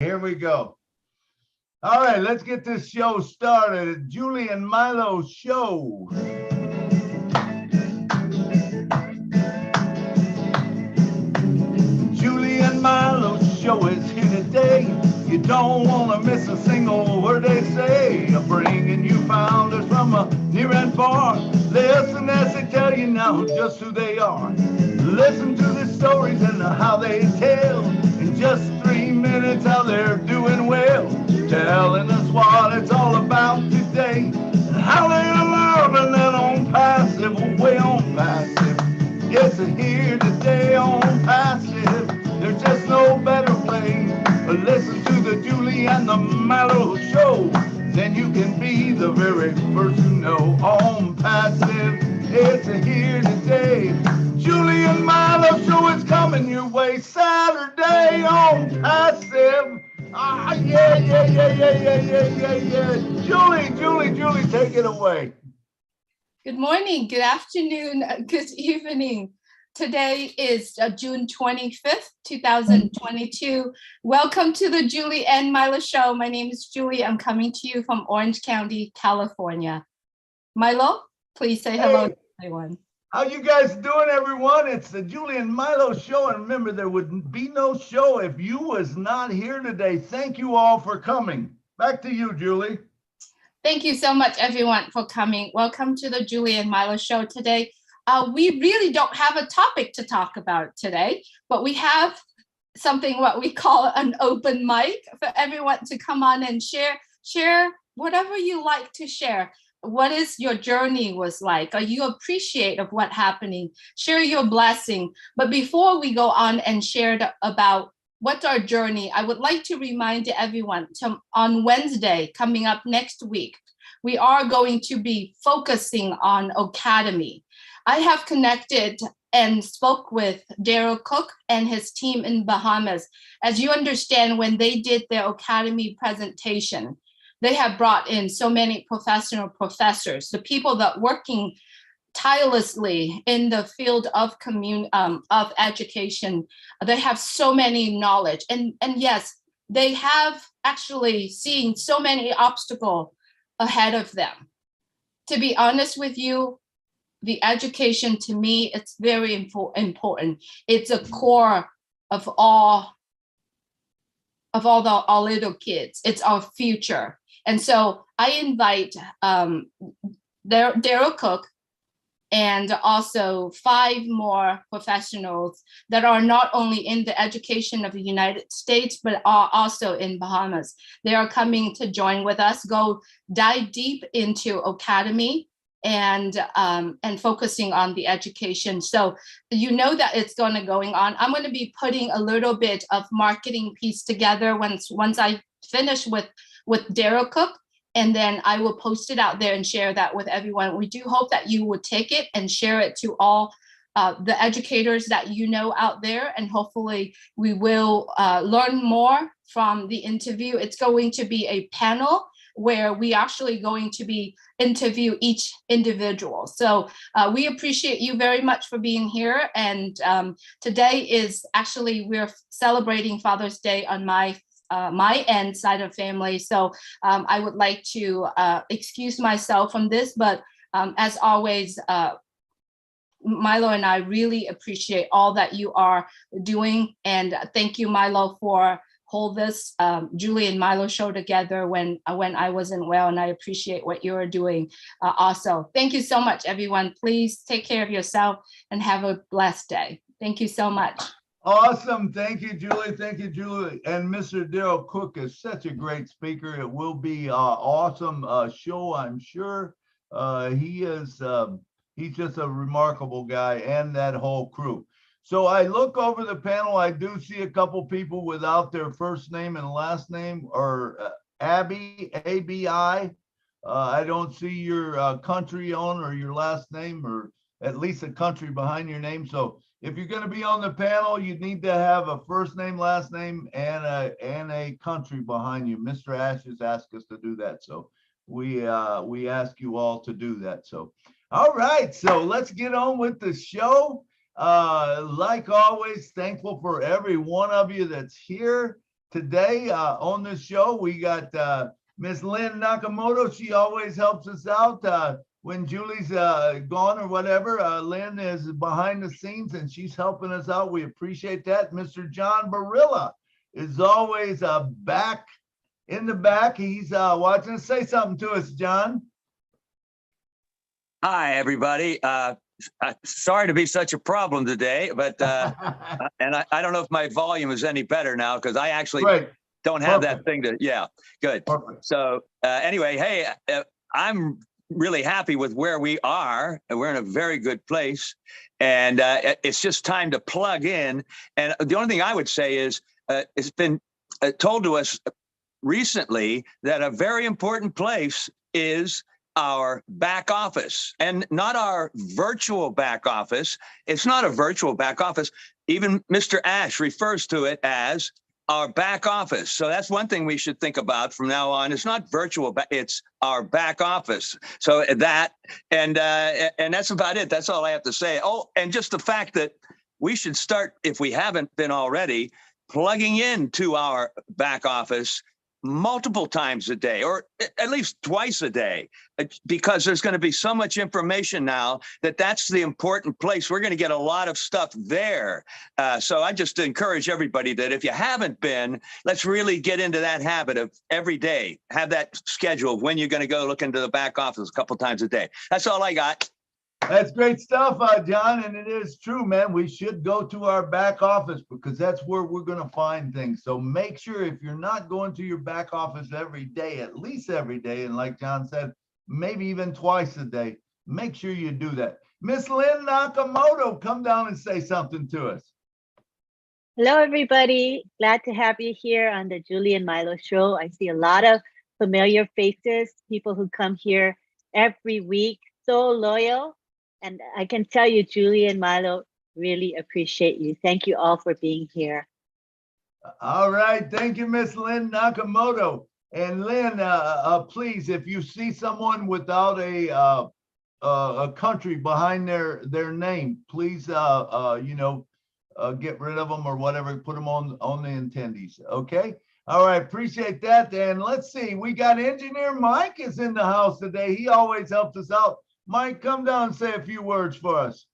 Here we go. All right, let's get this show started. Julie and Milo show. Julie and Milo show is here today. You don't want to miss a single word they say. Bringing you founders from near and far. Listen as they tell you now just who they are. Listen to the stories and how they tell. In just 3 minutes how they're doing well. Telling us what it's all about today. And how they're learning that on passive, way on passive. Yes, here today on passive. There's just no better way. Listen to the Julie and the Milo show. Then you can be the very first to know. On passive, it's here today. Julie and Milo show is coming your way Saturday on passive. Ah, yeah. Julie, take it away. Good morning, good afternoon, good evening. Today is June 25th, 2022. Welcome to the Julie and Milo show. My name is Julie. I'm coming to you from Orange County, California. Milo, please say hello to everyone. How you guys doing, everyone? It's the Julie and Milo show. And remember, there would be no show if you was not here today. Thank you all for coming. Back to you, Julie. Thank you so much, everyone, for coming. Welcome to the Julie and Milo show today. We really don't have a topic to talk about today, but we have something what we call an open mic for everyone to come on and share whatever you like to share. What is your journey was like? Are you appreciate of what happening? Share your blessing. But before we go on and share about what's our journey, I would like to remind everyone on Wednesday, coming up next week, we are going to be focusing on Academy. I have connected and spoke with Daryl Cook and his team in Bahamas. As you understand, when they did their Academy presentation, they have brought in so many professors, the people that working tirelessly in the field of education. They have so many knowledge, and yes, they have actually seen so many obstacles ahead of them. To be honest with you, the education to me, it's very important. It's a core of all our little kids. It's our future. And so I invite Daryl Cook and also 5 more professionals that are not only in the education of the United States, but are also in Bahamas. They are coming to join with us, go dive deep into Academy and focusing on the education. So you know that it's going on. I'm going to be putting a little bit of marketing piece together once I finish with Daryl Cook, and then I will post it out there and share that with everyone. We do hope that you would take it and share it to all the educators that you know out there, and hopefully we will learn more from the interview. It's going to be a panel where we actually going to be interview each individual. So we appreciate you very much for being here. And today is actually, we're celebrating Father's Day on my end side of family. So I would like to excuse myself from this, but as always, Milo and I really appreciate all that you are doing. And thank you, Milo, for hold this Julie and Milo show together when I wasn't well, and I appreciate what you're doing also. Thank you so much, everyone. Please take care of yourself and have a blessed day. Thank you so much. Awesome. Thank you, Julie. Thank you, Julie. And Mr. Daryl Cook is such a great speaker. It will be awesome show, I'm sure. He's just a remarkable guy, and that whole crew. So I look over the panel. I do see a couple people without their first name and last name, or Abby, ABI. I don't see your country on or your last name, or at least a country behind your name. So if you're going to be on the panel, you need to have a first name, last name, and a country behind you. Mr. Ashes asked us to do that, so we ask you all to do that. So, all right, so let's get on with the show. Like always, thankful for every one of you that's here. today on the show, we got Miss Lynn Nakamoto. She always helps us out when Julie's gone or whatever. Lynn is behind the scenes and she's helping us out. We appreciate that. Mr. John Barilla is always back in the back. He's watching. Say something to us, John. Hi, everybody. Sorry to be such a problem today, but and I don't know if my volume is any better now because I actually don't have that thing to. Yeah, good. Perfect. So anyway, hey, I'm really happy with where we are. We're in a very good place, and it's just time to plug in. And the only thing I would say is it's been told to us recently that a very important place is our back office, and not our virtual back office. It's not a virtual back office. Even Mr. Ash refers to it as our back office. So that's one thing we should think about from now on. It's not virtual, it's our back office. So that, and that's about it. That's all I have to say. Oh, and just the fact that we should start, if we haven't been already, plugging into our back office multiple times a day, or at least twice a day, because there's going to be so much information now that's the important place. We're going to get a lot of stuff there. So I just encourage everybody that if you haven't been, let's really get into that habit of every day, have that schedule of when you're going to go look into the back office a couple times a day. That's all I got. That's great stuff, John, and it is true, man. We should go to our back office because that's where we're going to find things. So make sure if you're not going to your back office every day, at least every day, and like John said, maybe even twice a day, make sure you do that. Miss Lynn Nakamoto, come down and say something to us. Hello, everybody. Glad to have you here on the Julie and Milo show. I see a lot of familiar faces, people who come here every week, so loyal. And I can tell you, Julie and Milo really appreciate you. Thank you all for being here. All right. Thank you, Miss Lynn Nakamoto. And Lynn, please, if you see someone without a country behind their name, please, get rid of them or whatever, put them on the attendees. Okay. All right. Appreciate that. And let's see, we got Engineer Mike is in the house today. He always helps us out. Mike, come down and say a few words for us.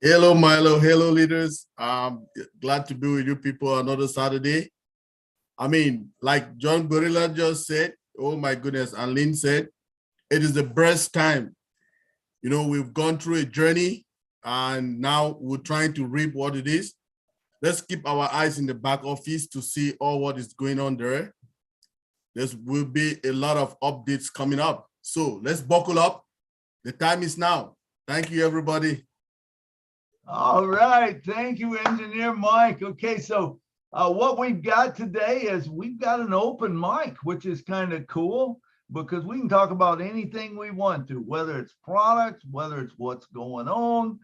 Hello, Milo. Hello, leaders. Glad to be with you people another Saturday. I mean, like John Gorilla just said, oh my goodness, and Lynn said, it is the best time. You know, we've gone through a journey and now we're trying to reap what it is. Let's keep our eyes in the back office to see all what is going on there. There will be a lot of updates coming up. So let's buckle up. The time is now. Thank you, everybody. All right. Thank you, Engineer Mike. Okay, so what we've got today is we've got an open mic, which is kind of cool because we can talk about anything we want to, whether it's products, whether it's what's going on,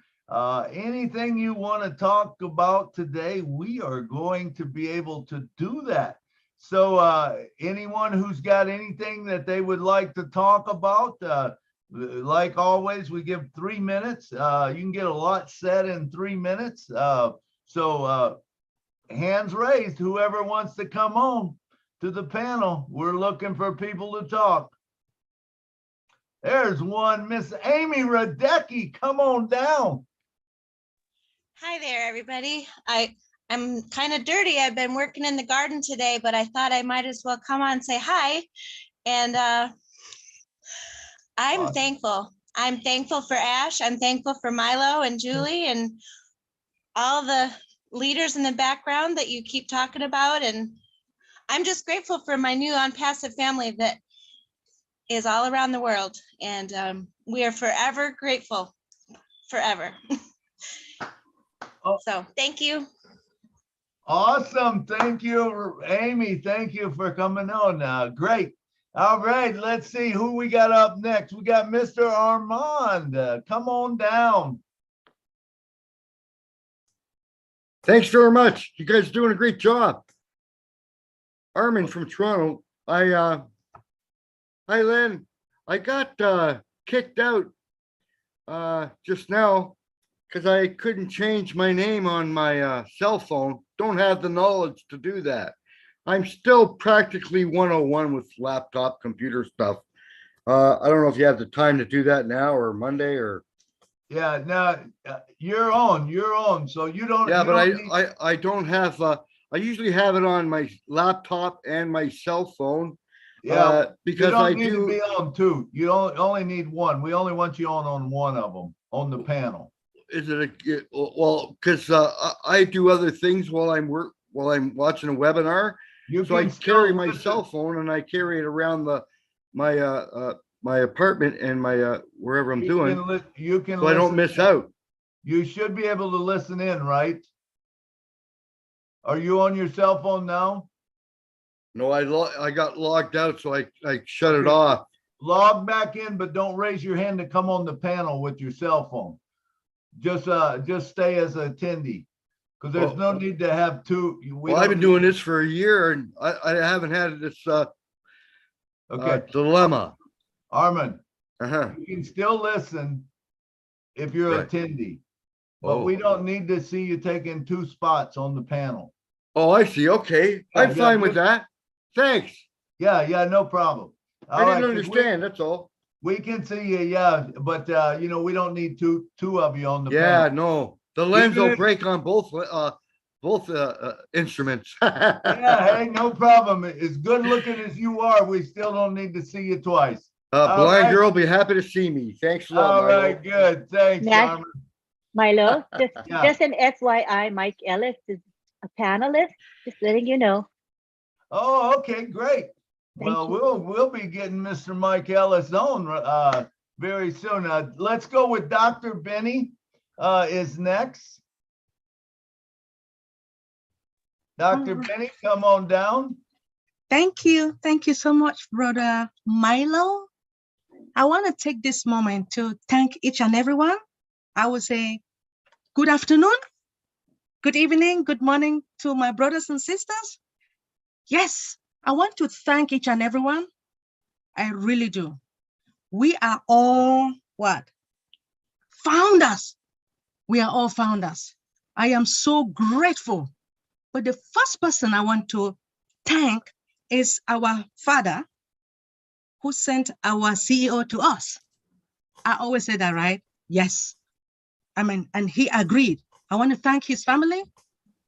anything you want to talk about today, we are going to be able to do that. So anyone who's got anything that they would like to talk about, like always, we give 3 minutes. You can get a lot said in 3 minutes. So hands raised, whoever wants to come on to the panel. We're looking for people to talk. There's one, Miss Amy Radecki. Come on down. Hi there, everybody. I'm kind of dirty. I've been working in the garden today, but I thought I might as well come on and say hi. And I'm thankful. I'm thankful for Ash. I'm thankful for Milo and Julie and all the leaders in the background that you keep talking about. And I'm just grateful for my new ONPASSIVE family that is all around the world. And we are forever grateful, forever. So thank you. Awesome. Thank you, Amy. Thank you for coming on. Great. All right. Let's see who we got up next. We got Mr. Armand. Come on down. Thanks very much. You guys are doing a great job. Armin from Toronto. Hi, Lynn. I got kicked out just now because I couldn't change my name on my cell phone. Don't have the knowledge to do that. I'm still practically 101 with laptop computer stuff. I don't know if you have the time to do that now or Monday or. Yeah, now you're on. So you don't. Yeah, you but don't need- I don't have, I usually have it on my laptop and my cell phone. Yeah, Because you don't I need to do, be on two. You only need one. We only want you on one of them on the panel. is it well, because I do other things while I'm watching a webinar. You So I can carry still my listen. cell phone and I carry it around my apartment and my wherever I'm doing, You can so I don't listen miss out. You should be able to listen in, right? Are you on your cell phone now? No, I got logged out, so I shut it Okay. off. Log back in, but don't raise your hand to come on the panel with your cell phone. Just stay as an attendee, because there's no need to have two. Well, I've been doing this for a year and I haven't had this Okay, dilemma. Armin, Uh-huh. you can still listen if you're an Right. attendee, but we don't need to see you taking two spots on the panel. Oh, I see. Okay. Yeah, I'm fine with that. Thanks. Yeah, no problem. I didn't understand. That's all. We can see you, yeah, but we don't need two of you on the Yeah, panel. no. The lens Even will if- break on both instruments. Yeah, hey, no problem. As good looking as you are, we still don't need to see you twice. Blind girl, be happy to see me. Thanks a lot. All Milo. right, good. Thanks, Matt? Armin. Milo, Yeah. just an FYI, Mike Ellis is a panelist, just letting you know. Oh, okay, great. Thank Well, you. we'll be getting Mr. Mike Ellis on very soon. Let's go with Dr. Benny is next. Dr. Benny, come on down. Thank you. Thank you so much, Brother Milo. I want to take this moment to thank each and everyone. I would say good afternoon, good evening, good morning to my brothers and sisters. Yes, I want to thank each and everyone. I really do. We are all what? Founders. We are all founders. I am so grateful. But the first person I want to thank is our father who sent our CEO to us. I always say that, right? Yes. I mean, and he agreed. I want to thank his family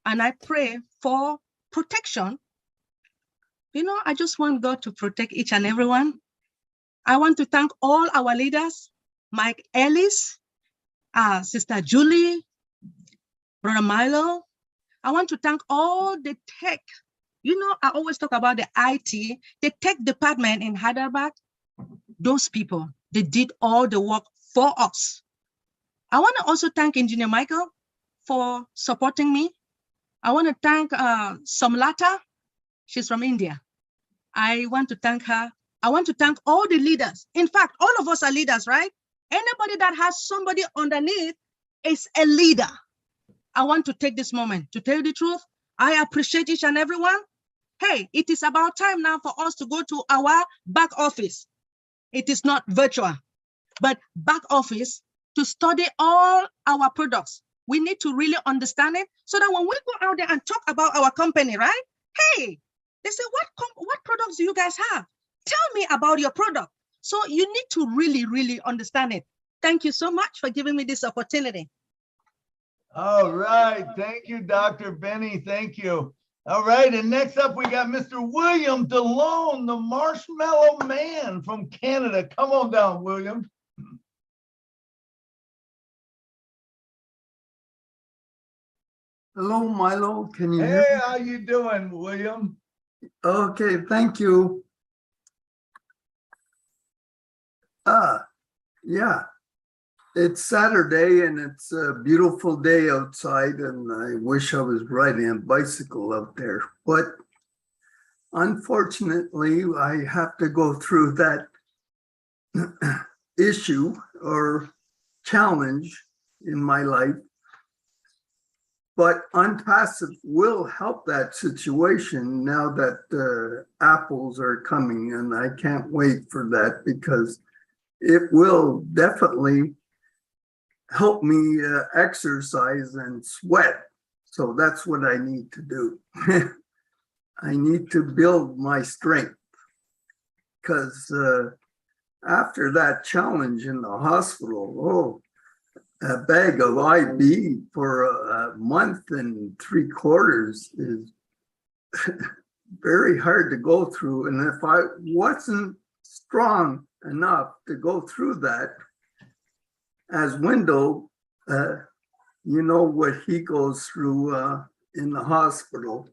and I pray for protection. You know, I just want God to protect each and everyone. I want to thank all our leaders, Mike Ellis, Sister Julie, Brother Milo. I want to thank all the tech. You know, I always talk about the IT, the tech department in Hyderabad. Those people, they did all the work for us. I want to also thank Engineer Michael for supporting me. I want to thank Somlata. She's from India. I want to thank her. I want to thank all the leaders. In fact, all of us are leaders, right? Anybody that has somebody underneath is a leader. I want to take this moment to tell you the truth. I appreciate each and everyone. Hey, it is about time now for us to go to our back office. It is not virtual, but back office to study all our products. We need to really understand it so that when we go out there and talk about our company, right? Hey, they say, what products do you guys have? Tell me about your product. So you need to really, really understand it. Thank you so much for giving me this opportunity. All right. Thank you, Dr. Benny. Thank you. All right. And next up, we got Mr. William DeLone, the Marshmallow Man from Canada. Come on down, William. Hello, Milo. Can you hear Hey, me? how you doing, William? Okay, thank you. Yeah, it's Saturday and it's a beautiful day outside, and I wish I was riding a bicycle out there, but unfortunately, I have to go through that issue or challenge in my life. But ONPASSIVE will help that situation now that apples are coming, and I can't wait for that because it will definitely help me exercise and sweat. So that's what I need to do. I need to build my strength because after that challenge in the hospital, a bag of IB for a month and 3/4 is very hard to go through. And if I wasn't strong enough to go through that, as Window, you know what he goes through in the hospital,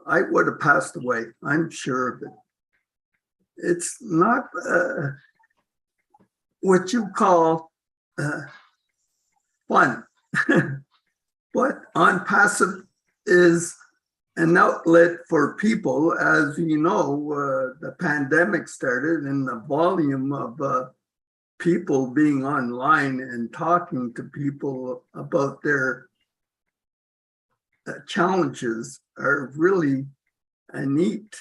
I would have passed away. I'm sure of it. It's not what you call fun, but ONPASSIVE is an outlet for people. As you know, the pandemic started and the volume of people being online and talking to people about their challenges are really a neat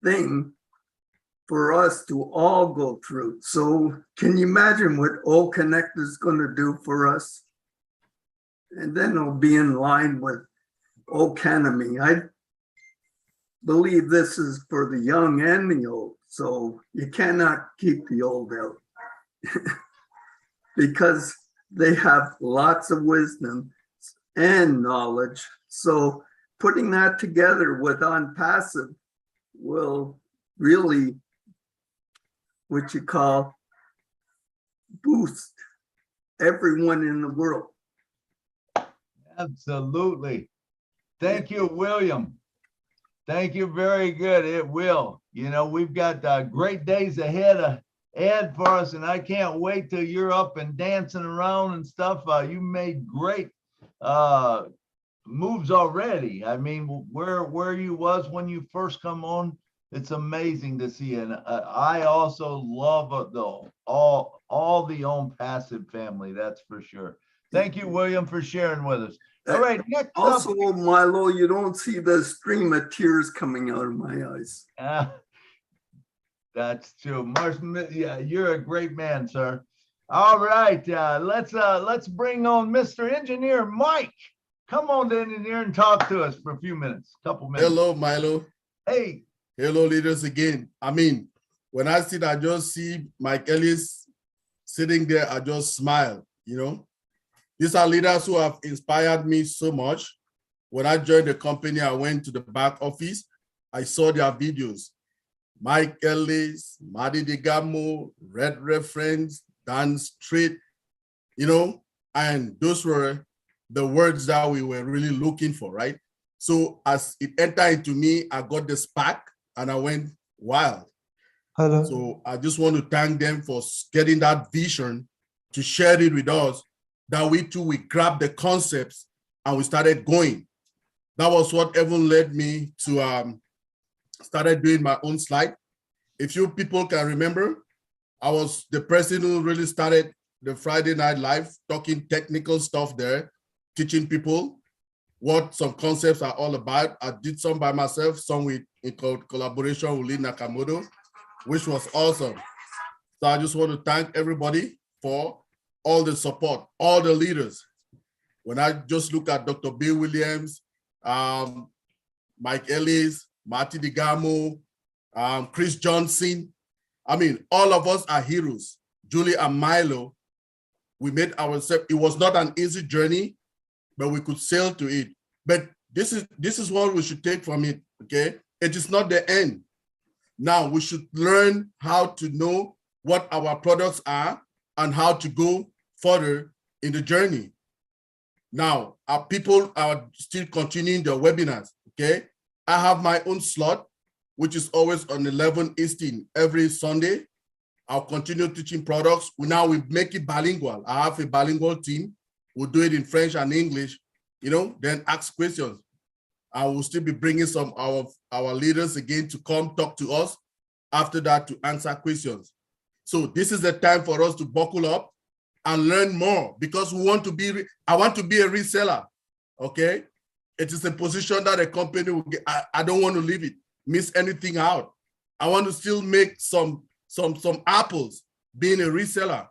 thing for us to all go through. So can you imagine what O Connect is going to do for us? And then it'll be in line with O Canemy. I believe this is for the young and the old. So you cannot keep the old out because they have lots of wisdom and knowledge. So putting that together with ONPASSIVE will really, what you call, boost everyone in the world. Absolutely. Thank you, William. Thank you. Very good. It will. You know, we've got great days ahead for us, and I can't wait till you're up and dancing around and stuff. You made great moves already. I mean, where you was when you first come on, it's amazing to see. And I also love all the ONPASSIVE family. That's for sure. Thank you, William, for sharing with us. All right. Next also, up, Milo, you don't see the stream of tears coming out of my eyes. That's true. Martin, yeah, you're a great man, sir. All right. Let's bring on Mr. Engineer Mike. Come on, engineer, and talk to us for a few minutes, couple minutes. Hello, Milo. Hey. Hello, leaders again. I mean, when I just see Mike Ellis sitting there, I just smile, you know. These are leaders who have inspired me so much. When I joined the company, I went to the back office. I saw their videos. Mike Ellis, Madi Digamo, Red Reference, Dan Street, you know, and those were the words that we were really looking for, right? So as it entered into me, I got the spark and I went wild. Hello. So I just want to thank them for getting that vision to share it with us, that we too, we grabbed the concepts and we started going. That was what even led me to started doing my own slide. If you people can remember, I was the person who really started the Friday Night Live, talking technical stuff there, teaching people what some concepts are all about. I did some by myself, some in collaboration with Lee Nakamoto, which was awesome. So I just want to thank everybody for all the support, all the leaders. When I just look at Dr. Bill Williams, Mike Ellis, Marty Digamo, Chris Johnson, I mean, all of us are heroes. Julie and Milo, we made ourselves, it was not an easy journey, but we could sail to it. But this is what we should take from it, okay? It is not the end. Now we should learn how to know what our products are and how to go further in the journey. Now, our people are still continuing their webinars, okay? I have my own slot, which is always on 11 Eastern every Sunday. I'll continue teaching products. We make it bilingual. I have a bilingual team. We'll do it in French and English, you know, then ask questions. I will still be bringing some of our leaders again to come talk to us after that to answer questions. So this is the time for us to buckle up and learn more, because we want to be, I want to be a reseller, okay? It is a position that a company will get. I don't want to leave it, miss anything out. I want to still make some apples being a reseller.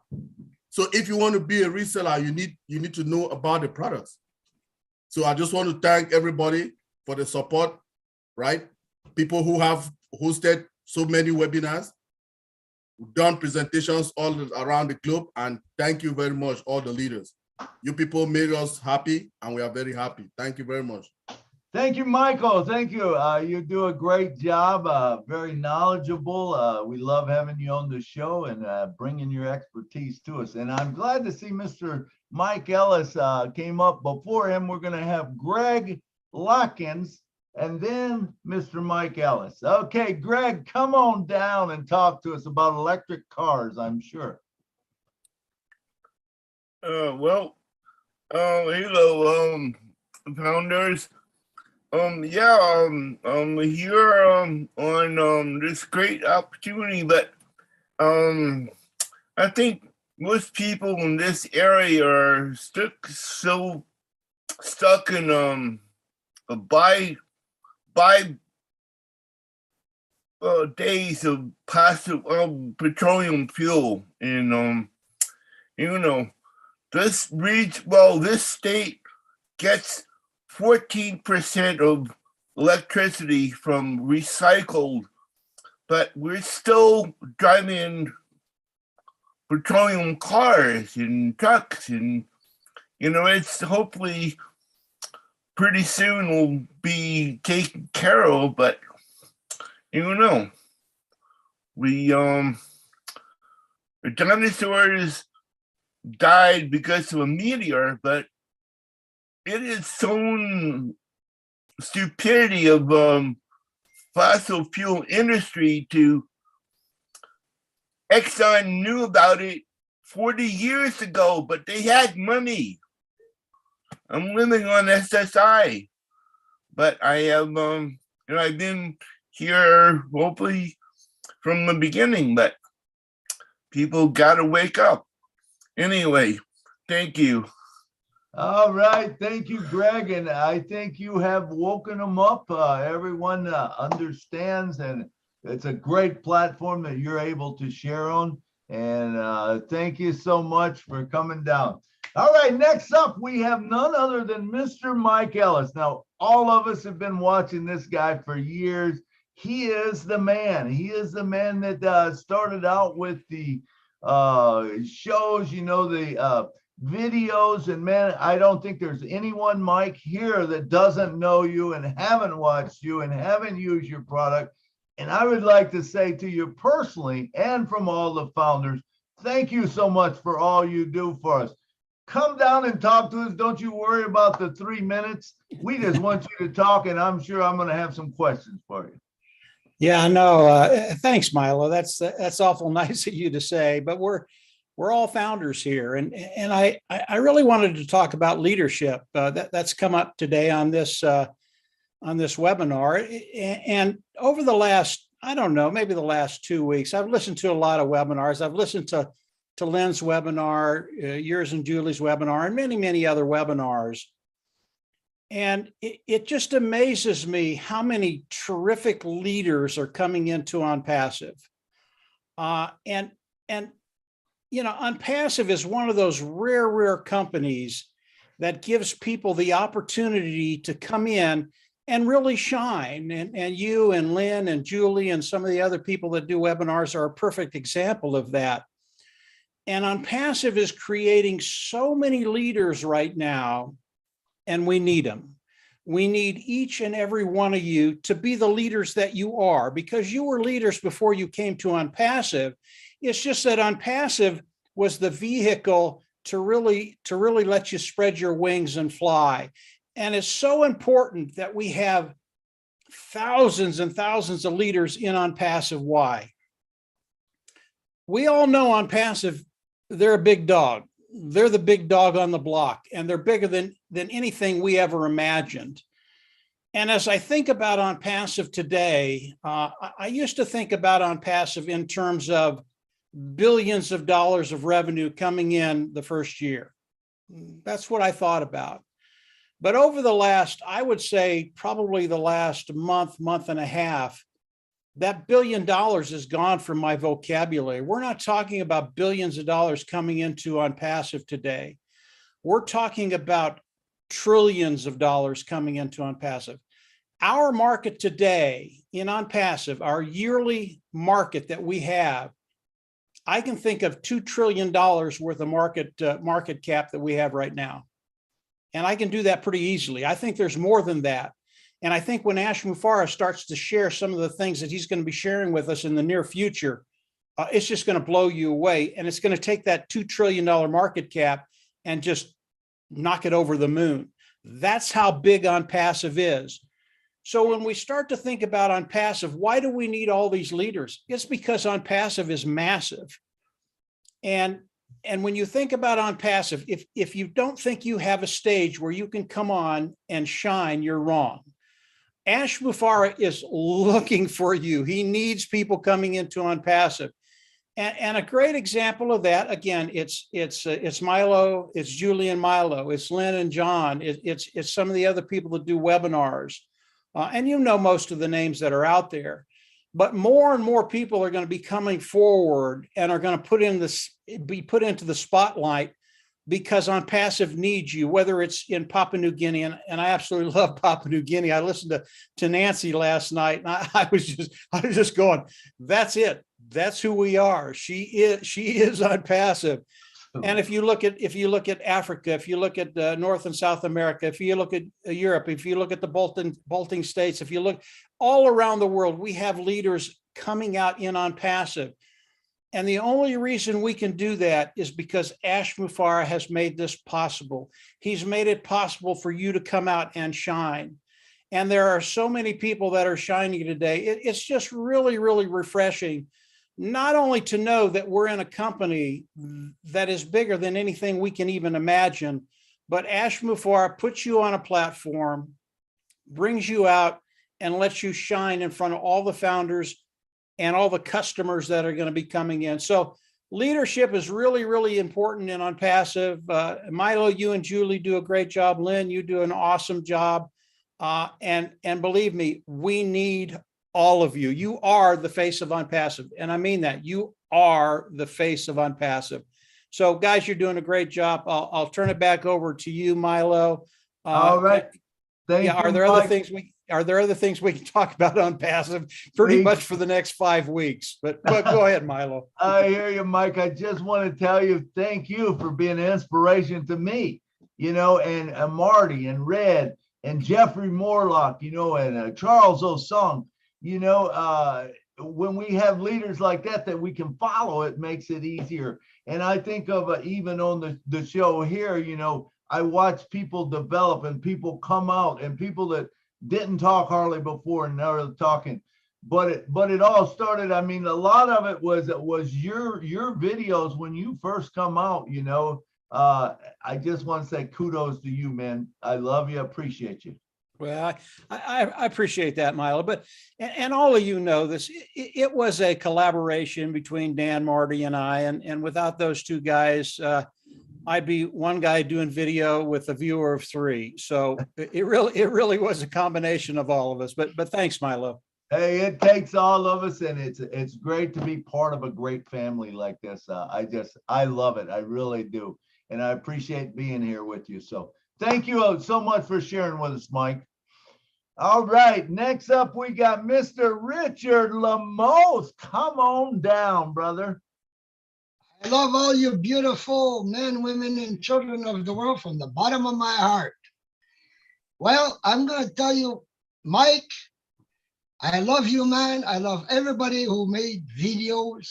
So if you want to be a reseller, you need to know about the products. So I just want to thank everybody for the support, right? People who have hosted so many webinars, done presentations all around the globe, and thank you very much, all the leaders. You people made us happy, and we are very happy. Thank you very much. Thank you, Michael. Thank you. You do a great job, very knowledgeable. We love having you on the show and bringing your expertise to us. And I'm glad to see Mr. Mike Ellis came up. Before him, we're going to have Greg Lockins and then Mr. Mike Ellis. Okay, Greg, come on down and talk to us about electric cars, I'm sure. Hello, founders. Here on this great opportunity, but I think most people in this area are stuck in by days of passive petroleum fuel, and this state gets 14% of electricity from recycled, but we're still driving petroleum cars and trucks, and it's hopefully pretty soon will be taken care of, but the dinosaurs died because of a meteor, but it is some stupidity of fossil fuel industry to Exxon knew about it 40 years ago, but they had money. I'm living on SSI, but I have I've been here hopefully from the beginning, but people gotta wake up. Anyway, thank you. All right, thank you, Greg, and I think you have woken them up. Everyone understands, and it's a great platform that you're able to share on, and thank you so much for coming down. All right, next up, we have none other than Mr. Mike Ellis. Now, all of us have been watching this guy for years. He is the man. He is the man that started out with the shows, the videos, and man, I don't think there's anyone, Mike, here that doesn't know you and haven't watched you and haven't used your product. And I would like to say to you personally and from all the founders, thank you so much for all you do for us. Come down and talk to us. Don't you worry about the 3 minutes. We just want you to talk, and I'm sure I'm going to have some questions for you. Yeah, no, thanks, Milo. That's awful nice of you to say, but we're all founders here, and I really wanted to talk about leadership. That's come up today on this webinar, and over the last, I don't know, maybe the last 2 weeks, I've listened to a lot of webinars. I've listened to Lynn's webinar, yours and Julie's webinar, and many other webinars. And it just amazes me how many terrific leaders are coming into ONPASSIVE. And ONPASSIVE is one of those rare companies that gives people the opportunity to come in and really shine. And you and Lynn and Julie and some of the other people that do webinars are a perfect example of that. And ONPASSIVE is creating so many leaders right now, and we need them. We need each and every one of you to be the leaders that you are, because you were leaders before you came to ONPASSIVE. It's just that ONPASSIVE was the vehicle to really let you spread your wings and fly. And it's so important that we have thousands and thousands of leaders in ONPASSIVE. Why? We all know ONPASSIVE, they're a big dog. They're the big dog on the block, and they're bigger than anything we ever imagined. And as I think about ONPASSIVE today, I used to think about ONPASSIVE in terms of billions of dollars of revenue coming in the first year. That's what I thought about. But over the last, I would say probably the last month and a half, that $1 billion is gone from my vocabulary. We're not talking about billions of dollars coming into ONPASSIVE today. We're talking about trillions of dollars coming into ONPASSIVE. Our market today in ONPASSIVE, our yearly market that we have, I can think of $2 trillion worth of market cap that we have right now. And I can do that pretty easily. I think there's more than that. And I think when Ash Mufareh starts to share some of the things that he's going to be sharing with us in the near future, it's just going to blow you away. And it's going to take that $2 trillion market cap and just knock it over the moon. That's how big ONPASSIVE is. So when we start to think about ONPASSIVE, why do we need all these leaders? It's because ONPASSIVE is massive. And when you think about ONPASSIVE, if you don't think you have a stage where you can come on and shine, you're wrong. Ash Mufareh is looking for you. He needs people coming into ONPASSIVE. And a great example of that, again, it's Milo, it's Julie and Milo, it's Lynn and John, it's some of the other people that do webinars. And you know most of the names that are out there. But more and more people are going to be coming forward and are going to be put into the spotlight because ONPASSIVE needs you, whether it's in Papua New Guinea, and I absolutely love Papua New Guinea. I listened to Nancy last night, and I was just going, that's it. That's who we are. She is ONPASSIVE. And if you look at Africa, if you look at North and South America, if you look at Europe, if you look at the Baltic states, if you look all around the world, we have leaders coming out in ONPASSIVE. And the only reason we can do that is because Ash Mufareh has made this possible. He's made it possible for you to come out and shine. And there are so many people that are shining today. It's just really, really refreshing, not only to know that we're in a company that is bigger than anything we can even imagine, but Ash Mufareh puts you on a platform, brings you out, and lets you shine in front of all the founders and all the customers that are going to be coming in. So leadership is really, really important in ONPASSIVE. Milo, you and Julie do a great job. Lynn, you do an awesome job. And believe me, we need all of you. You are the face of ONPASSIVE. And I mean that. You are the face of ONPASSIVE. So guys, you're doing a great job. I'll turn it back over to you, Milo. All right. Thank you. Are there other things we can talk about ONPASSIVE pretty much for the next 5 weeks? But go ahead, Milo. I hear you, Mike. I just want to tell you, thank you for being an inspiration to me, and Marty and Red and Jeffrey Morlock, and Charles Osung, when we have leaders like that we can follow, it makes it easier. And I think of even on the show here, I watch people develop and people come out and people that didn't talk hardly before and now they're talking. But it all started. I mean, a lot of it was your videos when you first come out. I just want to say kudos to you, man. I love you. Appreciate you. Well, I appreciate that, Milo. But and all of you know this. It was a collaboration between Dan, Marty, and I. And without those two guys, I'd be one guy doing video with a viewer of 3. So it really was a combination of all of us. But thanks, Milo. Hey, it takes all of us, and it's great to be part of a great family like this. I love it. I really do, and I appreciate being here with you. So thank you so much for sharing with us, Mike. All right, next up we got Mr. Richard Lamos. Come on down, brother. I love all you beautiful men, women, and children of the world from the bottom of my heart. Well, I'm going to tell you, Mike, I love you, man. I love everybody who made videos.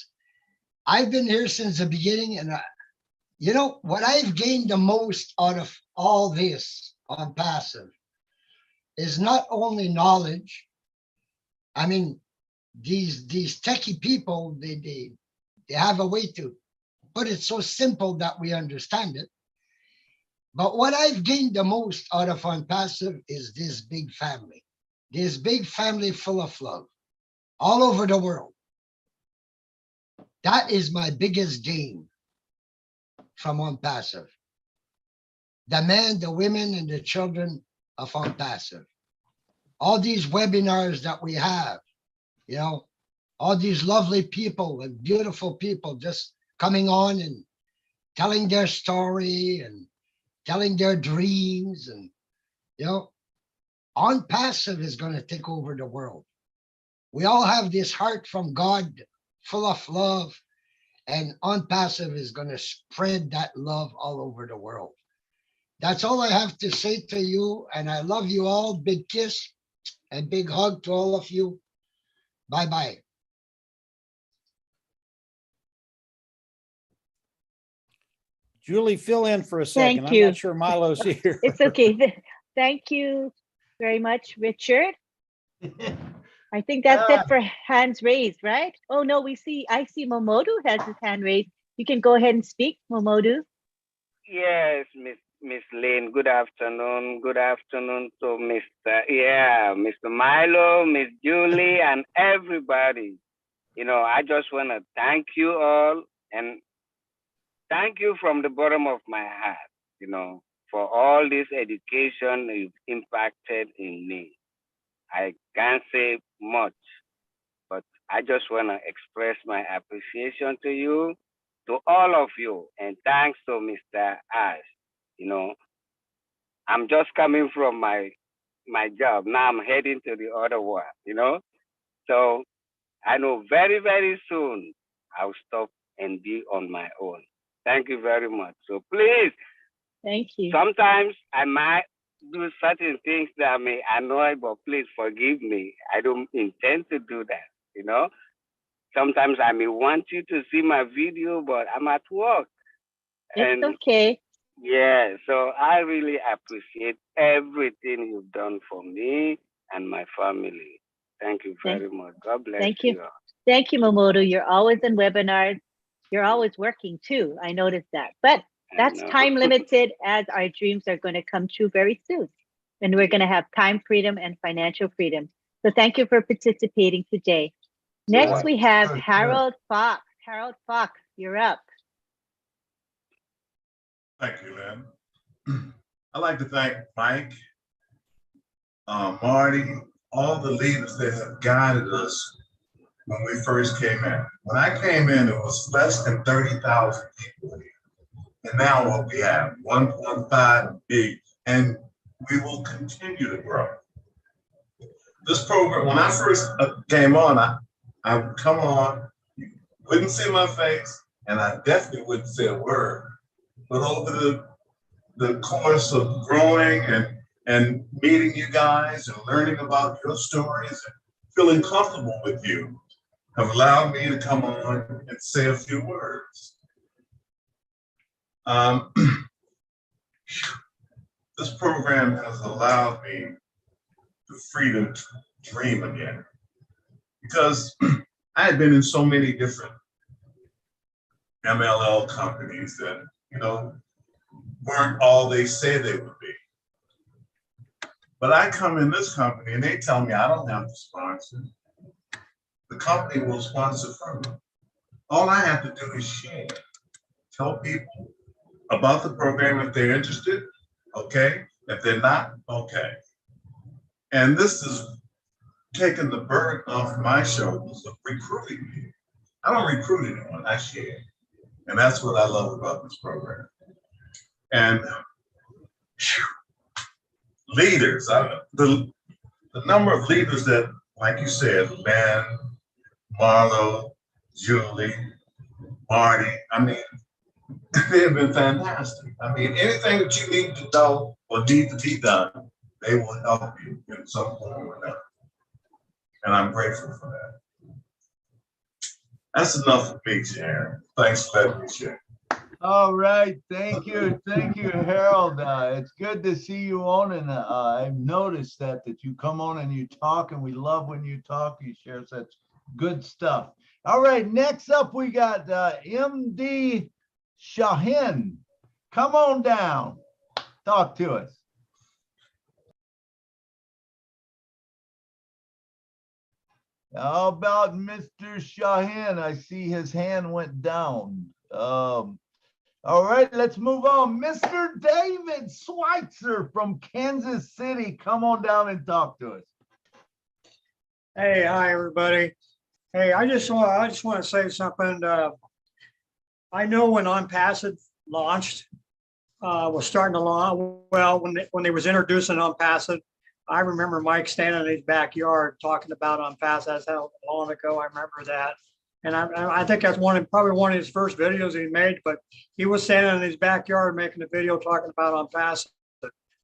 I've been here since the beginning, and what I've gained the most out of all this ONPASSIVE is not only knowledge. I mean, these techie people, they have a way to put it so simple that we understand it. But what I've gained the most out of ONPASSIVE is this big family full of love all over the world. That is my biggest gain from ONPASSIVE. The men, the women, and the children of ONPASSIVE. All these webinars that we have, all these lovely people and beautiful people just coming on and telling their story and telling their dreams. And, you know, ONPASSIVE is going to take over the world. We all have this heart from God full of love, and ONPASSIVE is going to spread that love all over the world. That's all I have to say to you. And I love you all. Big kiss and big hug to all of you. Bye-bye. Julie, fill in for a second. Thank you. I'm not sure Milo's here. It's okay. Thank you very much, Richard. I think that's it for hands raised, right? Oh no, I see Momodu has his hand raised. You can go ahead and speak, Momodu. Yes, Miss Lynn. Good afternoon. Good afternoon to Mr. Milo, Miss Julie, and everybody. You know, I just want to thank you all and thank you from the bottom of my heart, you know, for all this education you've impacted in me. I can't say much, but I just want to express my appreciation to you, to all of you, and thanks to Mr. Ash. You know, I'm just coming from my job. Now I'm heading to the other one, you know. So I know very, very soon I'll stop and be on my own. Thank you very much. So please, thank you. Sometimes I might do certain things that may annoy, but please forgive me. I don't intend to do that, you know. Sometimes I may want you to see my video, but I'm at work. It's okay. Yeah, so I really appreciate everything you've done for me and my family. Thank you very much. God bless you. Thank you, Momodu. You're always in webinars. You're always working too. I noticed that. But that's time limited, as our dreams are going to come true very soon. And we're going to have time freedom and financial freedom. So thank you for participating today. Next, we have Harold Fox. Harold Fox, you're up. Thank you, Lynn. I'd like to thank Mike, Marty, all the leaders that have guided us when we first came in. When I came in, it was less than 30,000 people here. And now what we have, 1.5 big, and we will continue to grow. This program, when I first came on, I would come on, you wouldn't see my face, and I definitely wouldn't say a word. But over the course of growing and meeting you guys and learning about your stories and feeling comfortable with you have allowed me to come on and say a few words. This program has allowed me the freedom to dream again, because I had been in so many different MLL companies that, you know, weren't all they say they would be. But I come in this company and they tell me I don't have to sponsor. The company will sponsor for me. All I have to do is share, tell people about the program if they're interested, okay? If they're not, okay. And this is taking the burden off my shoulders of recruiting me. I don't recruit anyone, I share. And that's what I love about this program. And leaders, the number of leaders that, like you said, Ben, Marlo, Julie, Marty, I mean, they have been fantastic. I mean, anything that you need to know or need to be done, they will help you in some form or another. And I'm grateful for that. That's enough for me, Sharon. Thanks for letting me share. All right, thank you, Harold. It's good to see you on, and I've noticed that you come on and you talk, and we love when you talk. You share such good stuff. All right, next up we got MD Shahin. Come on down, talk to us. How about Mr. Shahin? I see his hand went down. All right, let's move on. Mr. David Schweitzer from Kansas City, come on down and talk to us. Hey, hi, everybody. Hey, I just want to say something. I know when ONPASSIVE launched, was starting to launch. Well, when they was introducing ONPASSIVE, I remember Mike standing in his backyard talking about ONPASSIVE. That's how long ago I remember that. And I think that's probably one of his first videos he made. But he was standing in his backyard making a video talking about ONPASSIVE.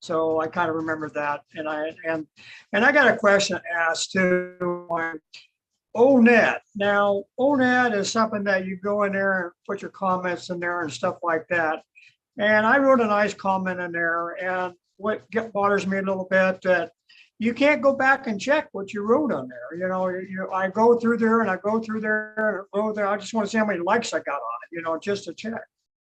So I kind of remember that. And I got a question asked too. ONET. Now, ONET is something that you go in there and put your comments in there and stuff like that. And I wrote a nice comment in there. And what bothers me a little bit that you can't go back and check what you wrote on there. You know, I go through there and I go through there. I just want to see how many likes I got on it, you know, just to check.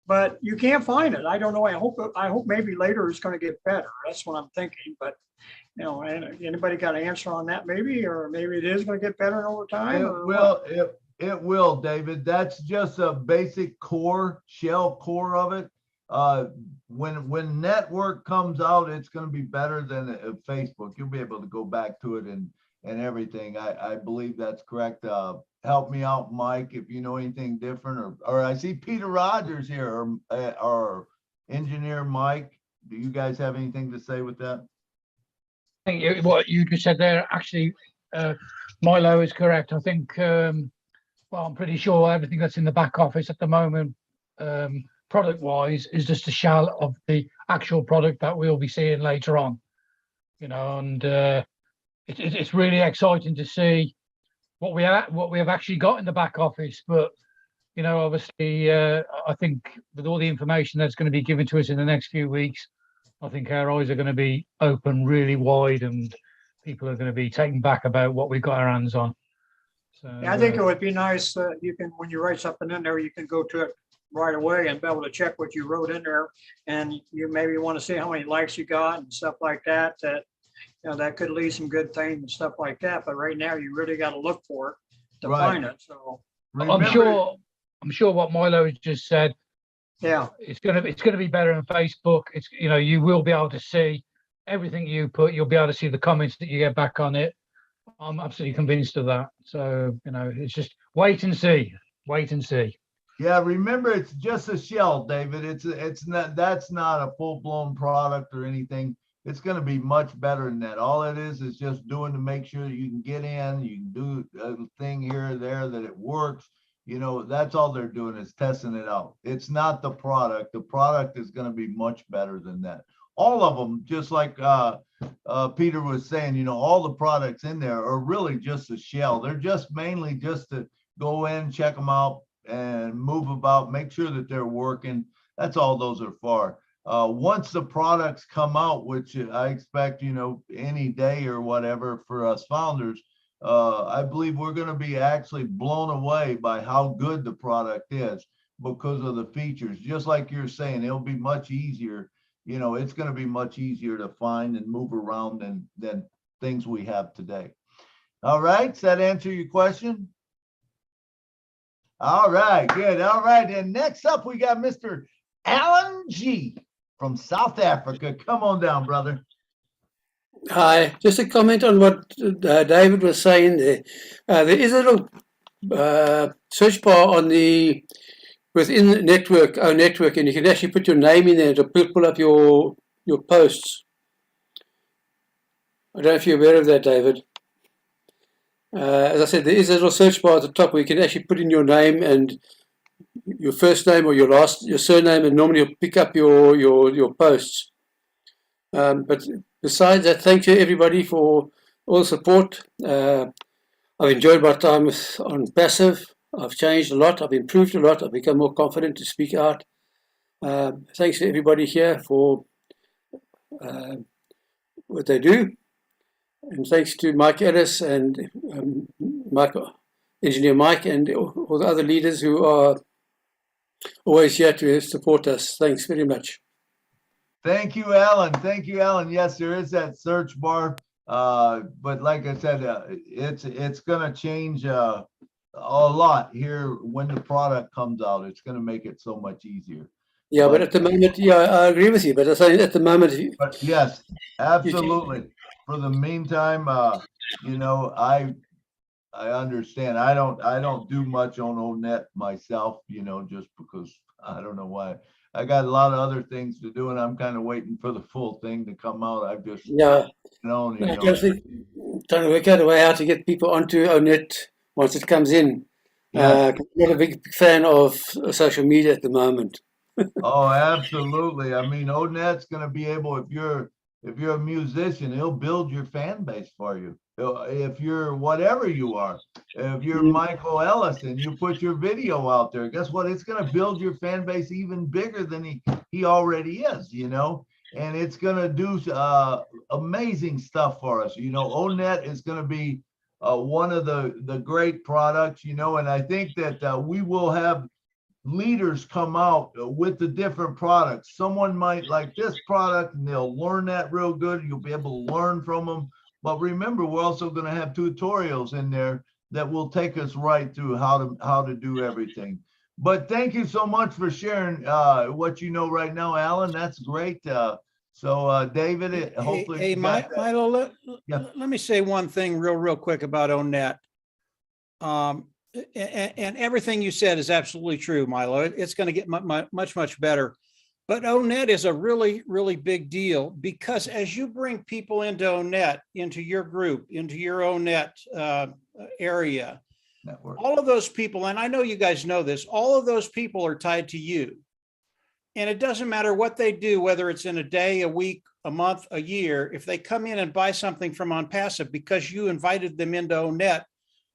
But you can't find it. I don't know. I hope maybe later it's going to get better. That's what I'm thinking. But you know, anybody got an answer on that maybe, or maybe it is going to get better over time? It will, David. That's just a basic shell core of it. When network comes out, it's going to be better than Facebook. You'll be able to go back to it and everything. I believe that's correct. Help me out, Mike, if you know anything different, or I see Peter Rogers here, or engineer Mike. Do you guys have anything to say with that? I think what you just said there, actually, Milo is correct. I think, well, I'm pretty sure everything that's in the back office at the moment, product-wise, is just a shell of the actual product that we'll be seeing later on. You know, and it's really exciting to see what we have actually got in the back office. But you know, obviously, I think with all the information that's going to be given to us in the next few weeks, I think our eyes are going to be open really wide, and people are going to be taken back about what we've got our hands on. So, yeah, I think it would be nice that you can, when you write something in there, you can go to it right away and be able to check what you wrote in there, and you maybe want to see how many likes you got and stuff like that. That you know, that could lead some good things and stuff like that. But right now, you really got to look for it to find it. So I'm sure what Milo has just said. Yeah, it's gonna be better on Facebook. It's, you know, you will be able to see everything you put. You'll be able to see the comments that you get back on it. I'm absolutely convinced of that. So you know, it's just wait and see. Yeah, remember, it's just a shell, David. It's not, that's not a full-blown product or anything. It's going to be much better than that. All it is just doing to make sure that you can get in, you can do a thing here or there, that it works. You know, that's all they're doing is testing it out. It's not the product. The product is going to be much better than that. All of them, just like Peter was saying, you know, all the products in there are really just a shell. They're just mainly just to go in, check them out, and move about, make sure that they're working. That's all those are for. Once the products come out, which I expect, you know, any day or whatever for us founders, I believe we're going to be actually blown away by how good the product is because of the features. Just like you're saying, it'll be much easier. You know, it's going to be much easier to find and move around than things we have today. All right. Does that answer your question? All right, good. All right. And next up, we got Mr. Alan G from South Africa. Come on down, brother. Hi, just a comment on what David was saying there. There is a little search bar on within the network, our network, and you can actually put your name in there to pull up your posts. I don't know if you're aware of that, David. As I said, there is a little search bar at the top where you can actually put in your name and your first name or your surname, and normally you'll pick up your posts. But besides that, thank you everybody for all the support. I've enjoyed my time with ONPASSIVE. I've changed a lot. I've improved a lot. I've become more confident to speak out. Thanks to everybody here for what they do. And thanks to Mike Ellis and Engineer Mike, and all the other leaders who are always here to support us. Thanks very much. Thank you, Alan. Thank you, Alan. Yes, there is that search bar. But like I said, it's going to change a lot here when the product comes out. It's going to make it so much easier. Yeah, but at the moment, yeah, I agree with you. But I say at the moment, but yes, absolutely. For the meantime, you know, I I understand. I don't do much on ONET myself, just because I don't know why. I got a lot of other things to do, and I'm kind of waiting for the full thing to come out. I've just Yeah. known, No, trying to work out a way how to get people onto ONET once it comes in. Yes. I'm not a big fan of social media at the moment. Oh, absolutely. I mean, ONET's going to be able, if you're a musician, he'll build your fan base for you. If you're whatever you are, if you're Michael Ellis and you put your video out there, guess what? It's going to build your fan base even bigger than he already is, and it's going to do amazing stuff for us. ONET is going to be one of the great products, and I think that we will have leaders come out with the different products. Someone might like this product and they'll learn that real good. You'll be able to learn from them. But remember, we're also going to have tutorials in there that will take us right through how to do everything. But thank you so much for sharing what you know right now, Alan. That's great. So David, hopefully. Hey, Milo, let me say one thing real quick about ONET. And everything you said is absolutely true, Milo. It's going to get much better. But ONET is a really big deal, because as you bring people into ONET, into your group, into your ONET area, network, all of those people, and I know you guys know this, all of those people are tied to you. And it doesn't matter what they do, whether it's in a day, a week, a month, a year, if they come in and buy something from ONPASSIVE because you invited them into ONET,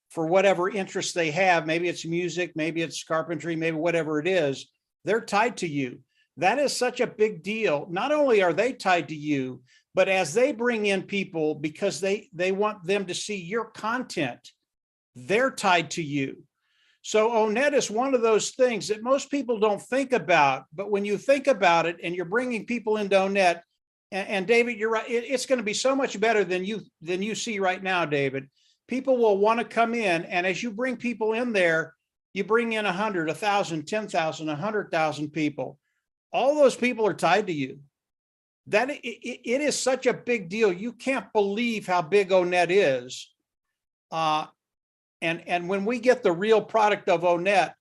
for whatever interest they have, maybe it's music, maybe it's carpentry, maybe whatever it is, they're tied to you. That is such a big deal. Not only are they tied to you, but as they bring in people because they want them to see your content, they're tied to you. So ONET is one of those things that most people don't think about, but when you think about it and you're bringing people into ONET, and David, you're right, it's going to be so much better than you see right now, David. People will want to come in, and as you bring people in there, you bring in 100, 1,000, 10,000, 100,000 people. All those people are tied to you. That it is such a big deal. You can't believe how big ONET is. And when we get the real product of ONET,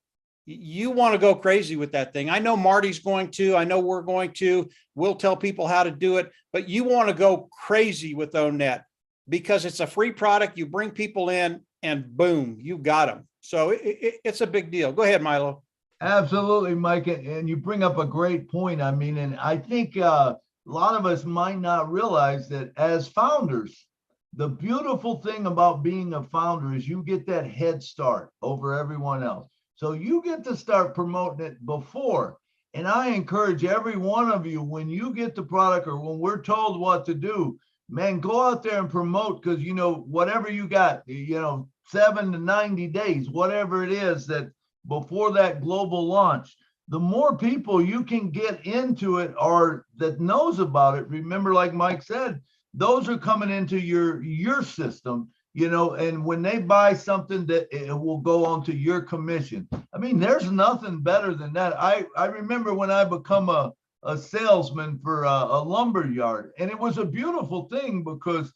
you want to go crazy with that thing. I know Marty's going to. I know we're going to. We'll tell people how to do it, but you want to go crazy with ONET, because it's a free product. You bring people in and boom, you got them. So it's a big deal. Go ahead, Milo. Absolutely, Mike. And you bring up a great point. I mean, and I think a lot of us might not realize that as founders, the beautiful thing about being a founder is you get that head start over everyone else. So you get to start promoting it before. And I encourage every one of you, when you get the product or when we're told what to do, man, go out there and promote, because, whatever you got, 7 to 90 days, whatever it is, that before that global launch, the more people you can get into it or that knows about it. Remember, like Mike said, those are coming into your system, and when they buy something, that it will go onto your commission. I mean, there's nothing better than that. I remember when I become a salesman for a lumber yard, and it was a beautiful thing because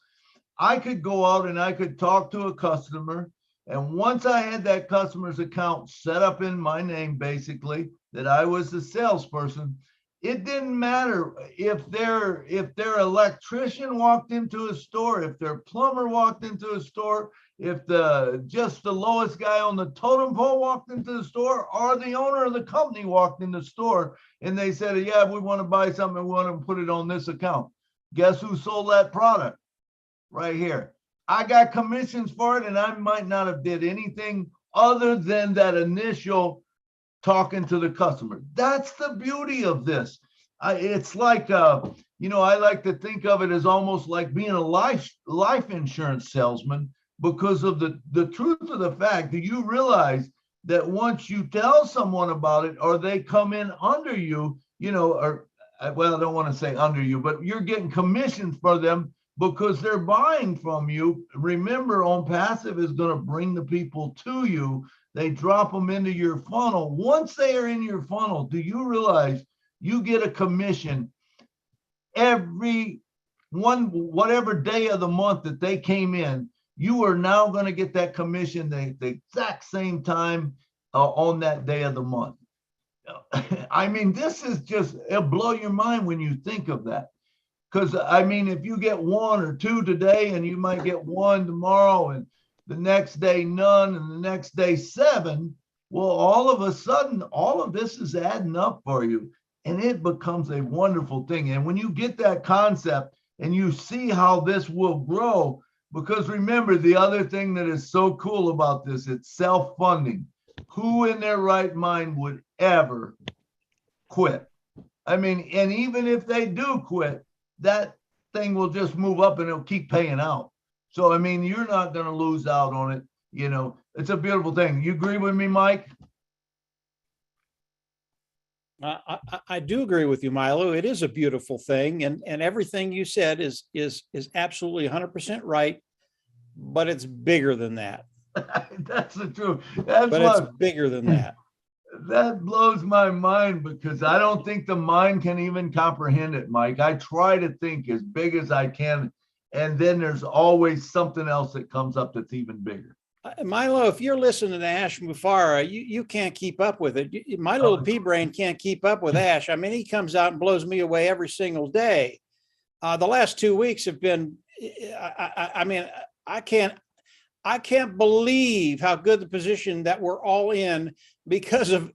I could go out and I could talk to a customer, and once I had that customer's account set up in my name, basically, that I was the salesperson, it didn't matter if their electrician walked into a store, if their plumber walked into a store, if just the lowest guy on the totem pole walked into the store, or the owner of the company walked in the store and they said, yeah, we want to buy something, we want to put it on this account. Guess who sold that product? Right here. I got commissions for it, and I might not have did anything other than that initial talking to the customer. That's the beauty of this. It's like, I like to think of it as almost like being a life insurance salesman, because of the truth of the fact that you realize that once you tell someone about it, or they come in under you, or, well, I don't want to say under you, but you're getting commissions for them because they're buying from you. Remember, ONPASSIVE is going to bring the people to you. They drop them into your funnel. Once they are in your funnel, do you realize you get a commission every whatever day of the month that they came in? you are now going to get that commission the exact same time on that day of the month. I mean, this is just, it'll blow your mind when you think of that. Because, I mean, if you get 1 or 2 today, and you might get 1 tomorrow, and the next day none, and the next day 7, well, all of a sudden, all of this is adding up for you, and it becomes a wonderful thing. And when you get that concept and you see how this will grow, because remember, the other thing that is so cool about this, it's self-funding. Who in their right mind would ever quit? I mean, and even if they do quit, that thing will just move up and it'll keep paying out. So, I mean, you're not going to lose out on it. You know, it's a beautiful thing. You agree with me, Mike? I do agree with you, Milo. It is a beautiful thing. And everything you said is absolutely 100% right, but it's bigger than that. That's the truth. It's bigger than that. That blows my mind, because I don't think the mind can even comprehend it, Mike. I try to think as big as I can, and then there's always something else that comes up that's even bigger. Milo, if you're listening to Ash Mufareh, you can't keep up with it. My little pea brain can't keep up with Ash. I mean, he comes out and blows me away every single day. The last 2 weeks have been, I mean, I can't believe how good the position that we're all in because of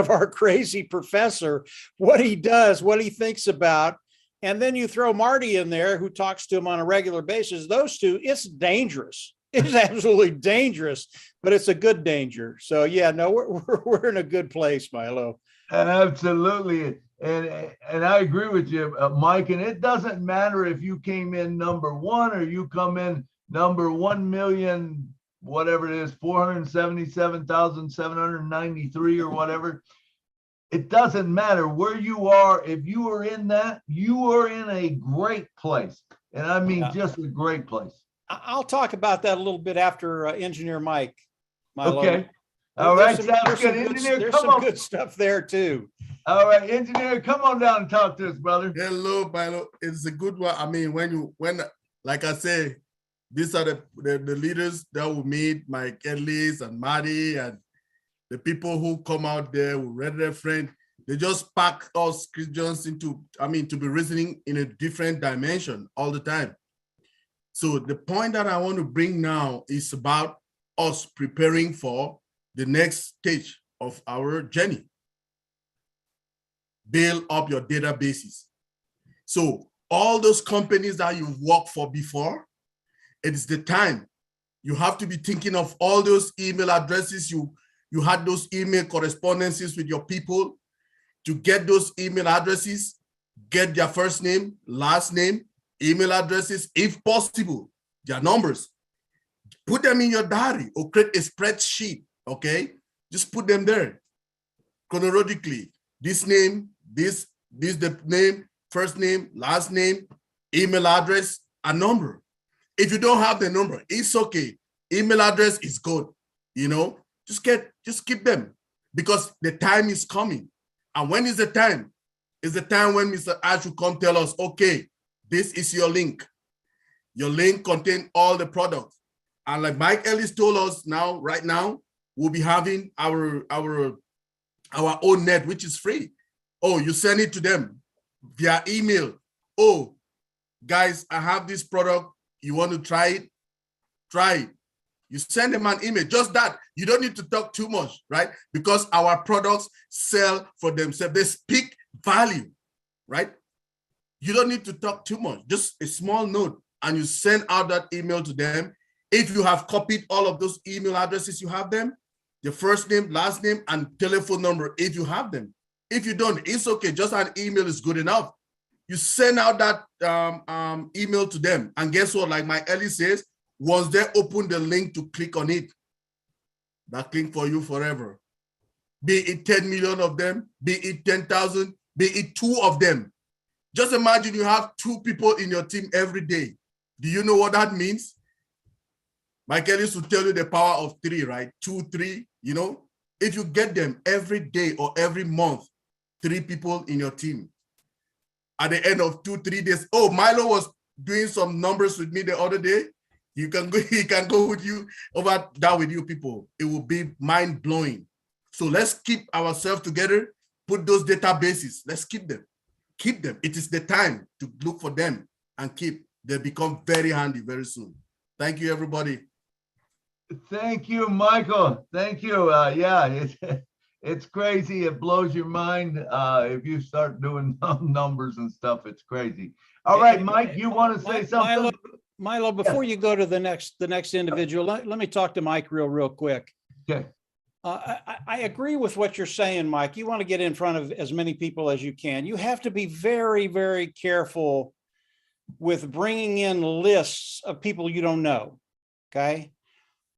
our crazy professor, what he does, what he thinks about. And then you throw Marty in there, who talks to him on a regular basis. Those two, it's dangerous. It's absolutely dangerous, but it's a good danger. So yeah, no, we're in a good place, Milo. Absolutely. And I agree with you, Mike, and it doesn't matter if you came in number 1 or you come in number 1 million, whatever it is, 477,793 or whatever. It doesn't matter where you are. If you are in that, you are in a great place. And I mean, just a great place. I'll talk about that a little bit after Engineer Mike. Milo. Okay. All right. There's some good stuff there too. All right, Engineer, come on down and talk to us, brother. Hello, Milo. It's a good one. I mean, when like I say, these are the leaders that will meet, Mike Ellis and Marty and the people who come out there who read their friend. They just pack us Christians into, I mean, to be reasoning in a different dimension all the time. So the point that I want to bring now is about us preparing for the next stage of our journey. Build up your databases. So all those companies that you've worked for before, it's the time. You have to be thinking of all those email addresses. You had those email correspondences with your people. To get those email addresses, get their first name, last name, email addresses, if possible, their numbers. Put them in your diary or create a spreadsheet, okay? Just put them there chronologically. This name, this the name, first name, last name, email address, a number. If you don't have the number, it's okay. Email address is good, you know? Just keep them, because the time is coming. And when is the time? It's the time when Mr. Ash will come tell us, okay, this is your link. Your link contains all the products. And like Mike Ellis told us now, right now, we'll be having our own net, which is free. Oh, you send it to them via email. Oh, guys, I have this product. You want to try it? Try it. You send them an email, just that. You don't need to talk too much, right? Because our products sell for themselves. They speak value, right? You don't need to talk too much, just a small note, and you send out that email to them. If you have copied all of those email addresses, you have them, the first name, last name, and telephone number, if you have them. If you don't, it's okay. Just an email is good enough. You send out that email to them. And guess what? Like my Ellie says, once they open the link to click on it, that link for you forever. Be it 10 million of them, be it 10,000, be it 2 of them. Just imagine you have 2 people in your team every day. Do you know what that means? Mike Ellis will tell you the power of 3, right? 2, 3, you know? If you get them every day or every month, 3 people in your team. At the end of 2, 3 days, oh, Milo was doing some numbers with me the other day. he can go with you over that with you people. It will be mind blowing. So let's keep ourselves together. Put those databases. Let's keep them. Keep them. It is the time to look for them and keep. They become very handy very soon. Thank you, everybody. Thank you, Michael. Thank you. Yeah, it's crazy. It blows your mind if you start doing numbers and stuff. It's crazy. All right, Mike, you want to say something? Milo, before you go to the next individual, let me talk to Mike real quick. Okay. I agree with what you're saying, Mike. You want to get in front of as many people as you can. You have to be very, very careful with bringing in lists of people you don't know. Okay.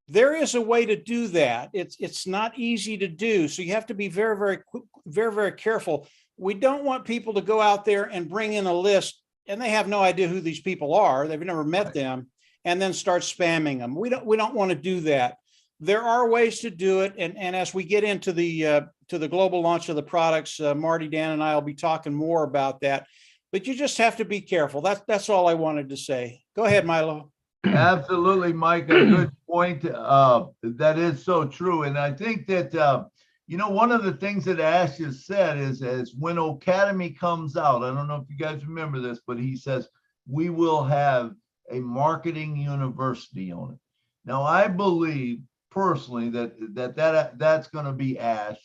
There is a way to do that. It's not easy to do. So you have to be very, very careful. We don't want people to go out there and bring in a list and they have no idea who these people are. They've never met them and then start spamming them. We don't want to do that. There are ways to do it. And as we get into the global launch of the products, Marty, Dan, and I will be talking more about that, but you just have to be careful. That's all I wanted to say. Go ahead, Milo. Absolutely, Mike. A good point. That is so true. And I think that, one of the things that Ash has said is when Academy comes out, I don't know if you guys remember this, but he says, we will have a marketing university on it. Now, I believe personally that's going to be Ash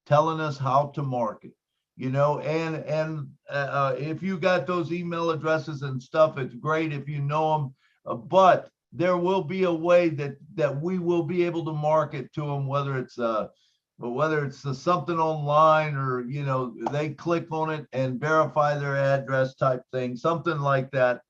telling us how to market, and if you got those email addresses and stuff, it's great if you know them. But there will be a way that we will be able to market to them, whether it's something online or they click on it and verify their address type thing, something like that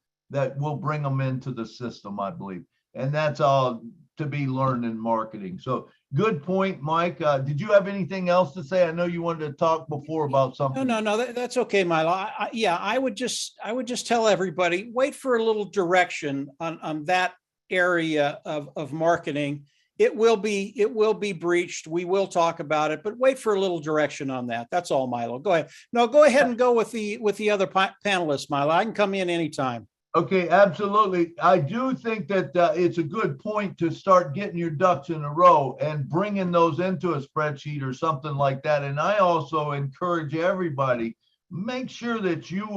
will bring them into the system, I believe. And that's all to be learned in marketing. So good point, Mike. Did you have anything else to say? I know you wanted to talk before about something. No, that's okay, Milo. I would just tell everybody, wait for a little direction on that area of marketing. It will be breached. We will talk about it, but wait for a little direction on that. That's all, Milo. Go ahead. No, go ahead and go with the other panelists, Milo. I can come in anytime. Okay, absolutely. I do think that it's a good point to start getting your ducks in a row and bringing those into a spreadsheet or something like that. And I also encourage everybody, make sure that you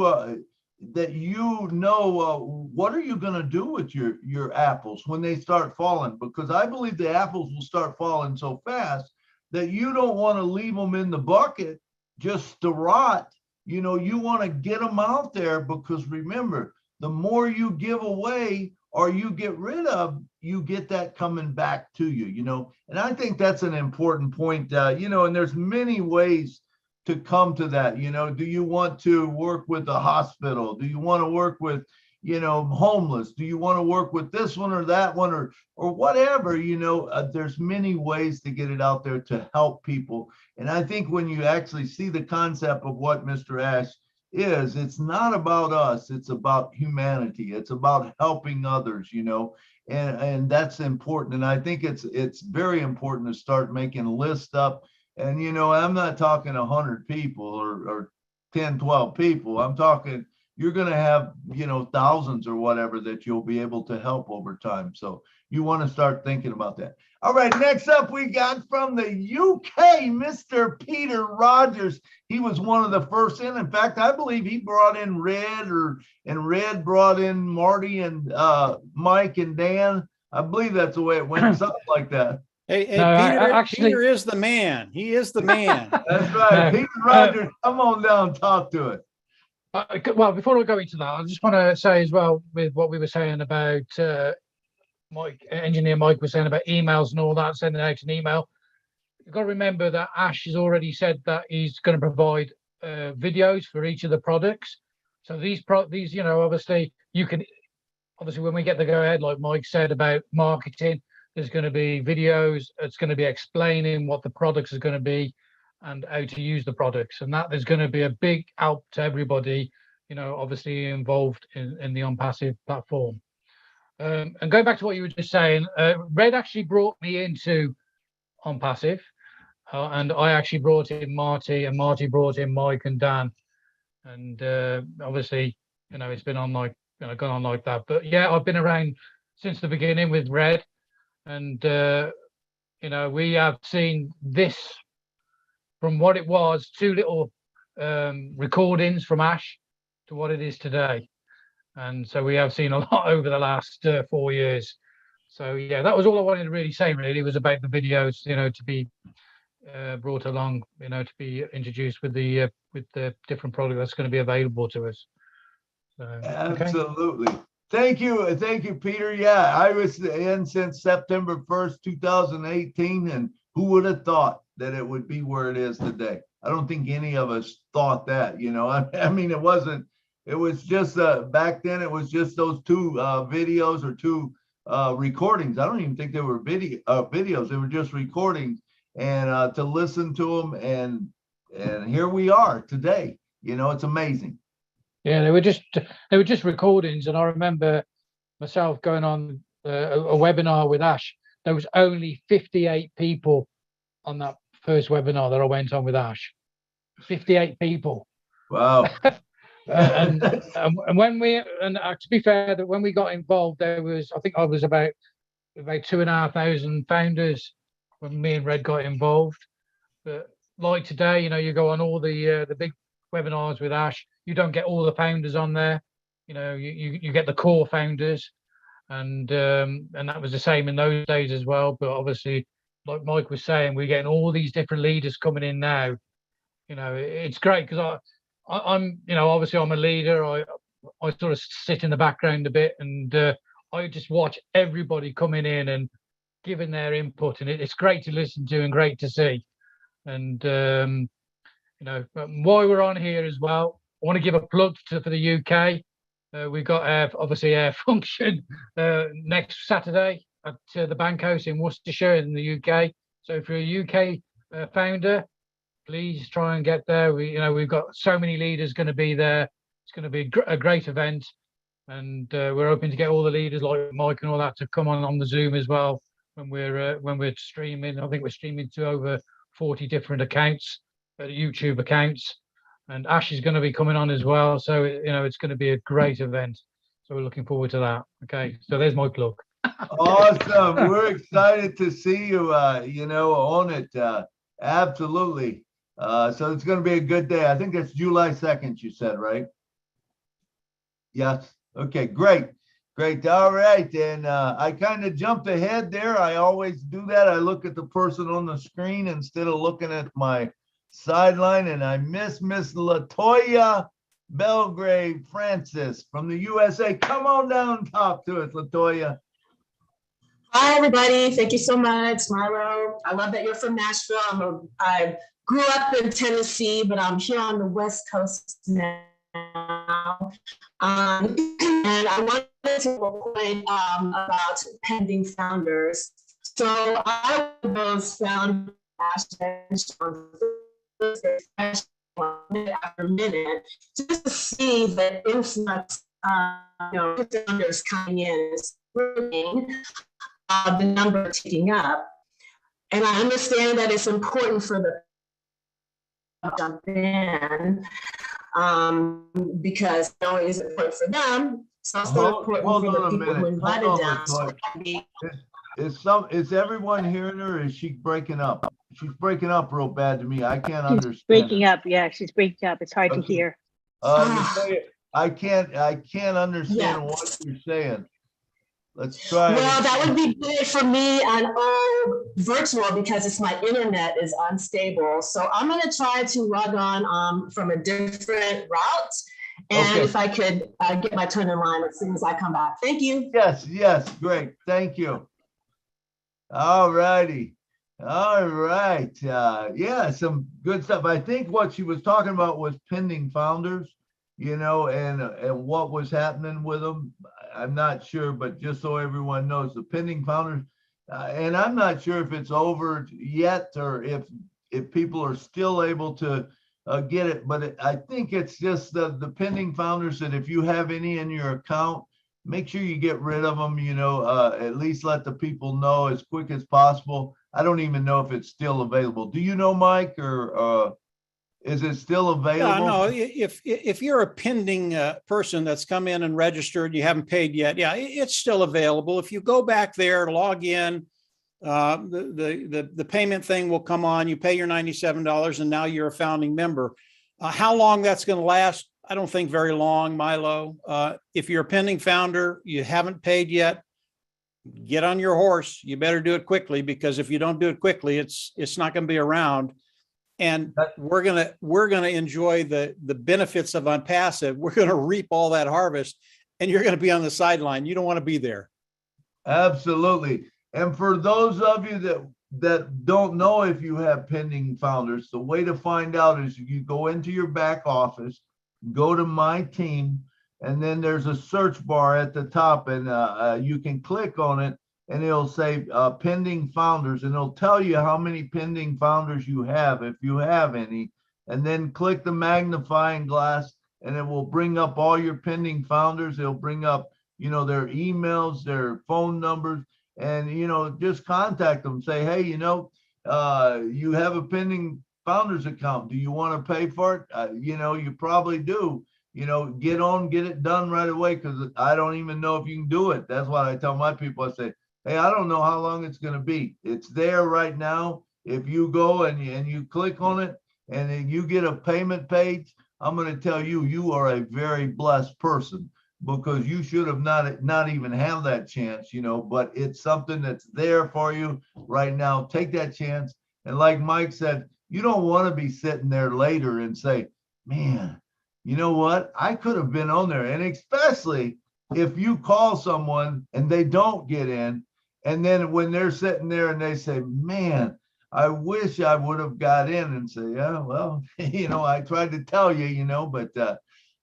know what are you going to do with your apples when they start falling, because I believe the apples will start falling so fast that you don't want to leave them in the bucket just to rot. You want to get them out there, because remember, the more you give away or you get rid of, you get that coming back to you, and I think that's an important point, and there's many ways to come to that. Do you want to work with a hospital? Do you want to work with, homeless? Do you want to work with this one or that one or whatever? There's many ways to get it out there to help people. And I think when you actually see the concept of what Mr. Ash is, it's not about us, it's about humanity, it's about helping others, and that's important. And I think it's very important to start making a list up. And I'm not talking 100 people or 10, 12 people. I'm talking you're going to have thousands or whatever that you'll be able to help over time. So you want to start thinking about that. All right, next up we got from the UK, Mr. Peter Rogers. He was one of the first in. In fact, I believe he brought in Red, and Red brought in Marty and Mike and Dan. I believe that's the way it went, something like that. Hey, no, Peter is the man. He is the man. That's right. No, Peter Rogers, come on down, talk to it. Well, before I go into that, I just want to say as well, with what we were saying about engineer Mike was saying about emails and all that, sending out an email. You've got to remember that Ash has already said that he's going to provide videos for each of the products. So these, obviously when we get the go ahead, like Mike said about marketing, there's going to be videos. It's going to be explaining what the products are going to be and how to use the products. And that is going to be a big help to everybody, obviously involved in the ONPASSIVE platform. And going back to what you were just saying, Red actually brought me into ONPASSIVE, and I actually brought in Marty, and Marty brought in Mike and Dan. And obviously, it's been on gone on like that. But yeah, I've been around since the beginning with Red. And, you know, we have seen this from what it was, 2 little recordings from Ash to what it is today. And so we have seen a lot over the last 4 years. So yeah, that was all I wanted to really say. Really, was about the videos, you know, to be brought along, you know, to be introduced with the different product that's going to be available to us. So, absolutely. Okay. Thank you, Peter. Yeah, I was in since September 1st, 2018, and who would have thought that it would be where it is today? I don't think any of us thought that. You know, I mean, it wasn't. It was just back then. It was just those 2 videos or 2 recordings. I don't even think they were videos. They were just recordings, and to listen to them, and here we are today. You know, it's amazing. Yeah, they were just recordings, and I remember myself going on a webinar with Ash. There was only 58 people on that first webinar that I went on with Ash. 58 people. Wow. And when to be fair, that when we got involved, there was, I think I was about 2,500 founders when me and Red got involved. But like today, you know, you go on all the big webinars with Ash, you don't get all the founders on there. You know, you get the core founders, and that was the same in those days as well. But obviously, like Mike was saying, we're getting all these different leaders coming in now. You know, it's great because I'm, you know, obviously I'm a leader. I sort of sit in the background a bit, and I just watch everybody coming in and giving their input, and it's great to listen to and great to see. And you know, while we're on here as well, I want to give a plug for the UK. We've got obviously our function next Saturday at the Bank House in Worcestershire in the UK. So if you're a UK founder, please try and get there. We've got so many leaders going to be there. It's going to be a great event, and we're hoping to get all the leaders like Mike and all that to come on the Zoom as well when we're streaming. I think we're streaming to over 40 different accounts, YouTube accounts, and Ash is going to be coming on as well. So you know, it's going to be a great event. So we're looking forward to that. Okay, so there's my plug. Awesome. We're excited to see you. You know, on it. Absolutely. So it's going to be a good day. I think that's July 2nd, you said, right? Yes. Okay, great. Great. All right. And I kind of jumped ahead there. I always do that. I look at the person on the screen instead of looking at my sideline, and I miss Latoya Belgrave Francis from the USA. Come on down, talk to us, Latoya. Hi, everybody. Thank you so much, Milo. I love that you're from Nashville. I grew up in Tennessee, but I'm here on the West Coast now. And I wanted to point about pending founders. So I was found after minute just to see the influx of founders coming in is growing. The number ticking up, and I understand that it's important for the jump in because not only is it important for them, it's also important for the people who invited them. Is everyone hearing her? Or is she breaking up? She's breaking up real bad to me. I can't understand. Breaking up. Yeah, she's breaking up. It's hard to hear. I can't understand what you're saying. Let's try. Well, that would be good for me on all virtual because my internet is unstable. So I'm going to try to log on from a different route. And if I could get my turn in line as soon as I come back. Thank you. Yes, great. Thank you. All righty. All right. Yeah, some good stuff. I think what she was talking about was pending founders, you know, and what was happening with them. I'm not sure, but just so everyone knows, the pending founders, and I'm not sure if it's over yet or if people are still able to get it, but I think it's just the pending founders that if you have any in your account, make sure you get rid of them, you know, at least let the people know as quick as possible. I don't even know if it's still available. Do you know, Mike, or Is it still available? Yeah, no, if you're a pending person that's come in and registered, you haven't paid yet, yeah, it's still available. If you go back there, log in, the payment thing will come on, you pay your $97 and now you're a founding member. How long that's going to last, I don't think very long, Milo. If you're a pending founder, you haven't paid yet, get on your horse. You better do it quickly, because if you don't do it quickly, it's not going to be around. And we're gonna enjoy the benefits of ONPASSIVE. We're gonna reap all that harvest, and you're gonna be on the sideline. You don't want to be there. Absolutely. And for those of you that don't know if you have pending founders, the way to find out is you go into your back office, go to My Team, and then there's a search bar at the top, and you can click on it, and it'll say pending founders, and it'll tell you how many pending founders you have, if you have any, and then click the magnifying glass, and it will bring up all your pending founders. It'll bring up, their emails, their phone numbers, and, just contact them. Say, hey, you have a pending founders account. Do you want to pay for it? You probably do. Get it done right away, because I don't even know if you can do it. That's what I tell my people. I say, hey, I don't know how long it's going to be. It's there right now. If you go and you click on it and then you get a payment page, I'm going to tell you, you are a very blessed person, because you should have not even have that chance, but it's something that's there for you right now. Take that chance. And like Mike said, you don't want to be sitting there later and say, man, you know what? I could have been on there. And especially if you call someone and they don't get in, and then when they're sitting there and they say, man, I wish I would have got in, and say, yeah, well, I tried to tell you, but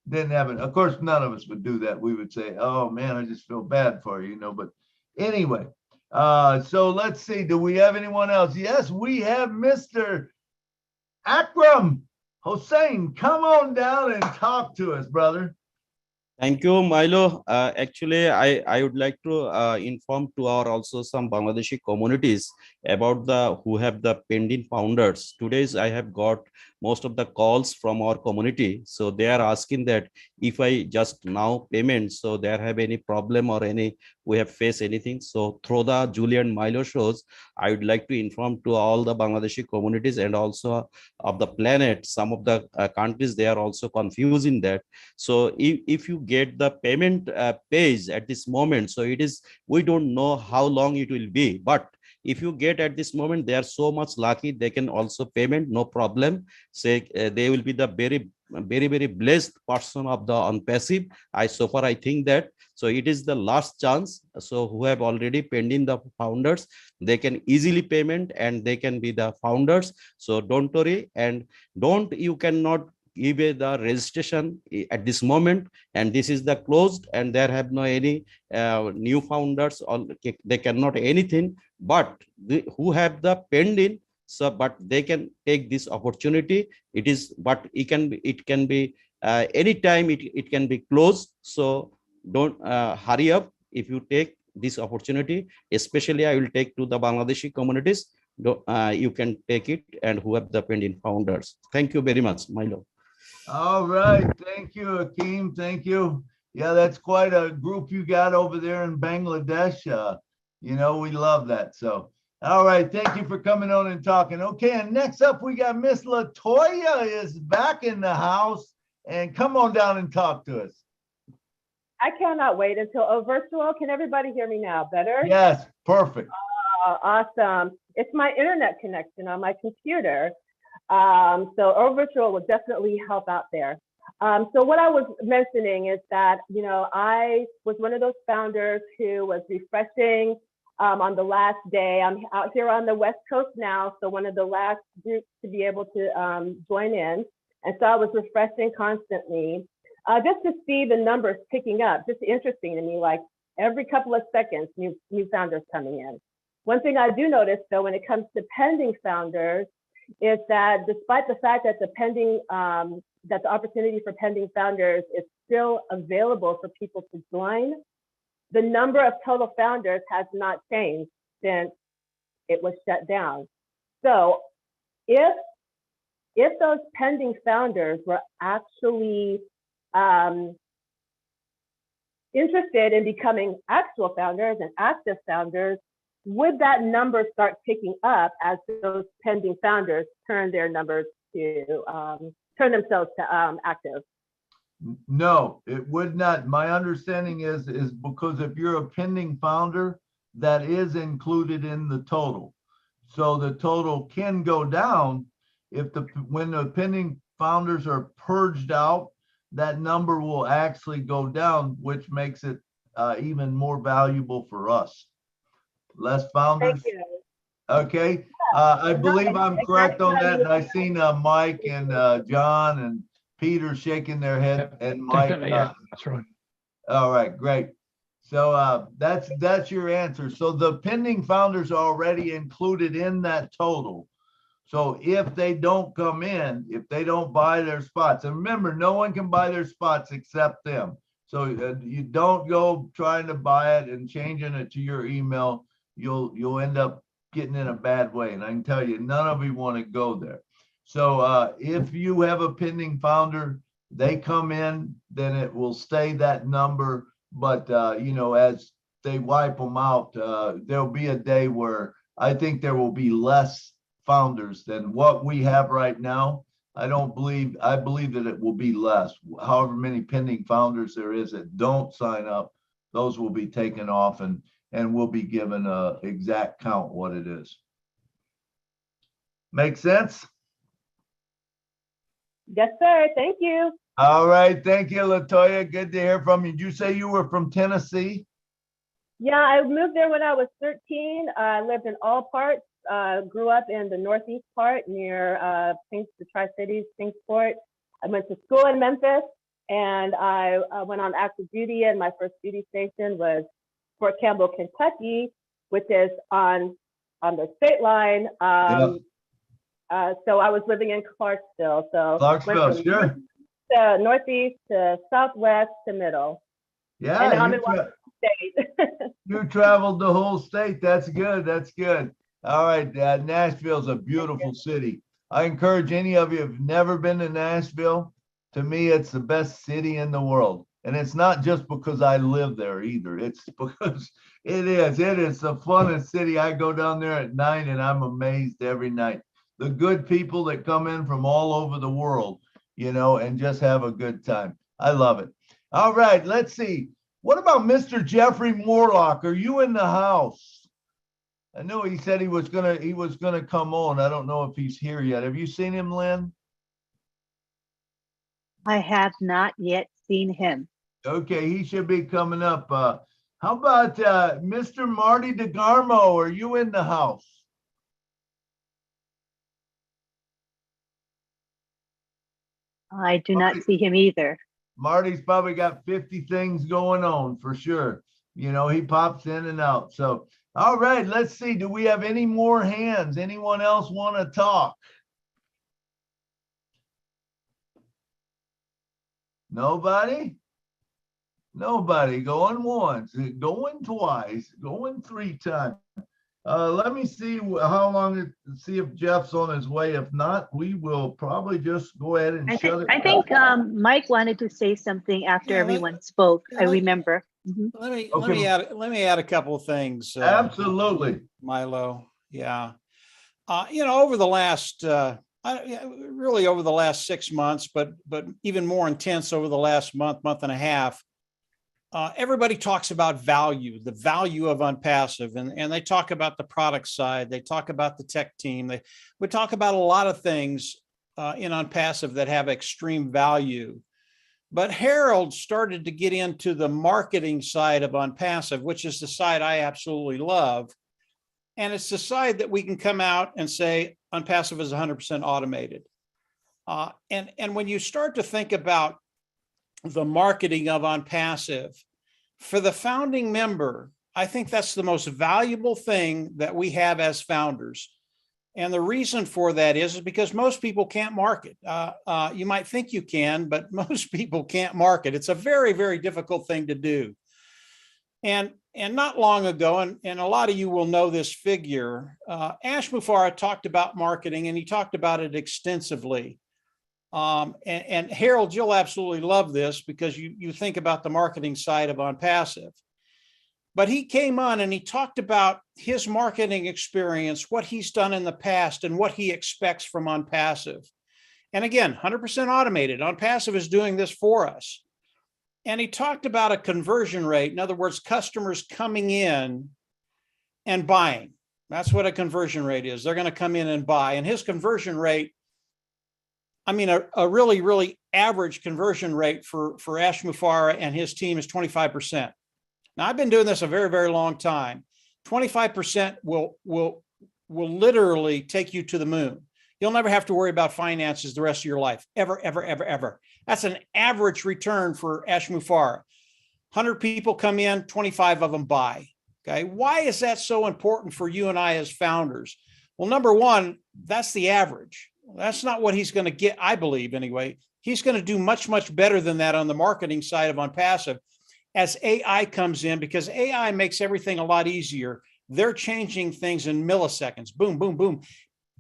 didn't have it. Of course, none of us would do that. We would say, oh man, I just feel bad for you, but anyway, so let's see. Do we have anyone else? Yes, we have Mr. Akram Hossein. Come on down and talk to us, brother. Thank you, Milo. Actually, I would like to inform to our also some Bangladeshi communities about who have the pending founders. Today's I have got most of the calls from our community. So they are asking that if I just now payment, so there have any problem or we have faced anything. So through the Julie and Milo shows, I would like to inform to all the Bangladeshi communities and also of the planet. Some of the countries, they are also confusing that. So if you get the payment page at this moment, so we don't know how long it will be, but if you get at this moment, they are so much lucky, they can also payment, no problem. Say they will be the very, very, very blessed person of the ONPASSIVE. So far I think that, so it is the last chance. So who have already pending the founders, they can easily payment and they can be the founders. So don't worry, and you cannot give the registration at this moment, and this is the closed, and there have no any new founders, or they cannot anything, but who have the pending, so but they can take this opportunity. But it can be anytime it can be closed. So don't hurry up. If you take this opportunity, especially I will take to the Bangladeshi communities, you can take it, and who have the pending founders. Thank you very much, Milo. All right. Thank you, Akeem. Thank you. Yeah, that's quite a group you got over there in Bangladesh. We love that. So, all right. Thank you for coming on and talking. Okay. And next up, we got Miss Latoya is back in the house, and come on down and talk to us. I cannot wait until virtual. Can everybody hear me now? Better? Yes. Perfect. Awesome. It's my internet connection on my computer. So virtual will definitely help out there. So what I was mentioning is that, I was one of those founders who was refreshing on the last day. I'm out here on the West Coast now, so one of the last groups to be able to join in. And so I was refreshing constantly just to see the numbers picking up. Just interesting to me, like every couple of seconds, new founders coming in. One thing I do notice, though, when it comes to pending founders, is that despite the fact that that the opportunity for pending founders is still available for people to join, the number of total founders has not changed since it was shut down. So if if those pending founders were actually interested in becoming actual founders and active founders, would that number start ticking up as those pending founders turn their numbers to turn themselves to active? No, it would not. My understanding is because if you're a pending founder, that is included in the total. So the total can go down if when the pending founders are purged out, that number will actually go down, which makes it even more valuable for us. Less founders. Thank you. Okay. I believe I'm correct on that. And I've seen Mike and John and Peter shaking their head, and Mike. Yeah, that's right. All right, great. So that's your answer. So the pending founders are already included in that total. So if they don't come in, if they don't buy their spots, and remember, no one can buy their spots except them. So you don't go trying to buy it and changing it to your email. You'll end up getting in a bad way. And I can tell you, none of you want to go there. So if you have a pending founder, they come in, then it will stay that number. But, you know, as they wipe them out, there'll be a day where I think there will be less founders than what we have right now. I believe that it will be less. However many pending founders there is that don't sign up, those will be taken off and we'll be given a exact count what it is. Make sense? Yes, sir. Thank you. All right. Thank you, Latoya. Good to hear from you. Did you say you were from Tennessee? Yeah, I moved there when I was 13. I lived in all parts. Grew up in the northeast part near the Tri-Cities, Kingsport. I went to school in Memphis, and I went on active duty, and my first duty station was Fort Campbell, Kentucky, which is on the state line. So I was living in Clarksville. So Clarksville, sure. To northeast to southwest to middle. Yeah, and I'm in Washington State. You traveled the whole state. That's good. That's good. All right, Nashville's a beautiful city. I encourage any of you who've never been to Nashville. To me, it's the best city in the world. And it's not just because I live there either. It's because it is the funnest city. I go down there at night and I'm amazed every night. The good people that come in from all over the world, you know, and just have a good time. I love it. All right, let's see. What about Mr. Jeffrey Morlock? Are you in the house? I know he said he was gonna come on. I don't know if he's here yet. Have you seen him, Lynn? I have not yet seen him. Okay, he should be coming up. How about Mr. Marty DeGarmo? Are you in the house? I do not see him either. Marty's probably got 50 things going on for sure. You know, he pops in and out. So, all right, let's see. Do we have any more hands? Anyone else want to talk? Nobody? Nobody. Going once, going twice, going 3 times. Let me see how long see if Jeff's on his way. If not, we will probably just go ahead and shut it down. I think Mike wanted to say something after everyone spoke. I remember. Let me add a couple of things. Absolutely, Milo. Yeah, you know, over the last really over the last 6 months, but even more intense over the last month and a half. Everybody talks about value, the value of ONPASSIVE, and they talk about the product side. They talk about the tech team. We talk about a lot of things in ONPASSIVE that have extreme value. But Harold started to get into the marketing side of ONPASSIVE, which is the side I absolutely love. And it's the side that we can come out and say ONPASSIVE is 100% automated. And when you start to think about the marketing of ONPASSIVE, for the founding member, I think that's the most valuable thing that we have as founders. And the reason for that is because most people can't market. You might think you can, but most people can't market. It's a very, very difficult thing to do. And And not long ago, and a lot of you will know this figure, Ash Mufareh talked about marketing, and he talked about it extensively. And Harold, you'll absolutely love this because you think about the marketing side of ONPASSIVE. But he came on and he talked about his marketing experience, what he's done in the past, and what he expects from ONPASSIVE. And again, 100% automated. ONPASSIVE is doing this for us. And he talked about a conversion rate. In other words, customers coming in and buying. That's what a conversion rate is. They're going to come in and buy. And his conversion rate, I mean, a really, really average conversion rate for Ash Mufareh and his team is 25%. Now, I've been doing this a very, very long time. 25% will literally take you to the moon. You'll never have to worry about finances the rest of your life, ever, ever, ever, ever. That's an average return for Ash Mufareh. 100 people come in, 25 of them buy. Okay, why is that so important for you and I as founders? Well, number one, that's the average. That's not what he's going to get, I believe, anyway. He's going to do much, much better than that on the marketing side of ONPASSIVE as AI comes in, because AI makes everything a lot easier. They're changing things in milliseconds, boom, boom, boom.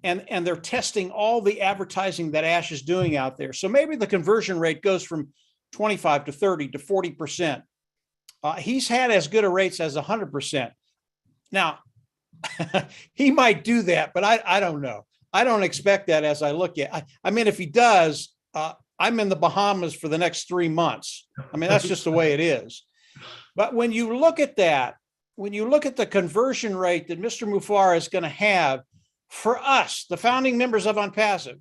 And they're testing all the advertising that Ash is doing out there. So maybe the conversion rate goes from 25 to 30 to 40%. He's had as good a rates as 100%. Now, he might do that, but I don't know. I don't expect that as I look at. I mean, if he does, I'm in the Bahamas for the next 3 months. I mean, that's just the way it is. But when you look at that, when you look at the conversion rate that Mr. Mufareh is going to have for us, the founding members of ONPASSIVE,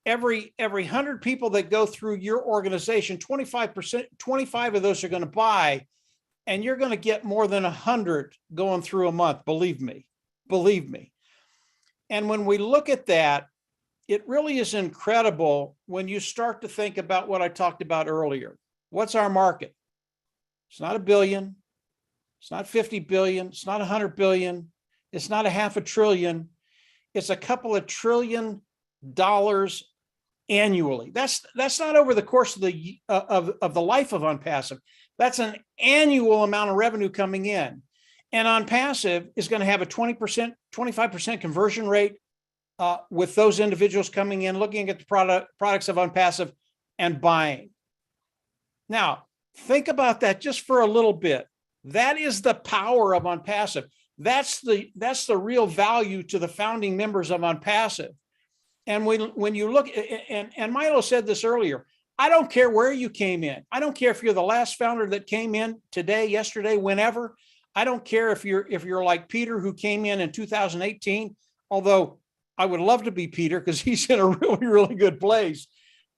every 100 people that go through your organization, 25%, 25 of those are going to buy, and you're going to get more than 100 going through a month. Believe me, believe me. And when we look at that, it really is incredible when you start to think about what I talked about earlier. What's our market? It's not 1 billion. It's not 50 billion. It's not 100 billion. It's not $500 billion. It's a couple of $1 trillion annually. That's not over the course of the life of ONPASSIVE. That's an annual amount of revenue coming in. And ONPASSIVE is going to have a 20%, 25% conversion rate with those individuals coming in, looking at the products of ONPASSIVE and buying. Now, think about that just for a little bit. That is the power of ONPASSIVE. That's the real value to the founding members of ONPASSIVE. And when you look, and Milo said this earlier, I don't care where you came in. I don't care if you're the last founder that came in today, yesterday, whenever. I don't care if you're like Peter, who came in 2018, although I would love to be Peter because he's in a really, really good place.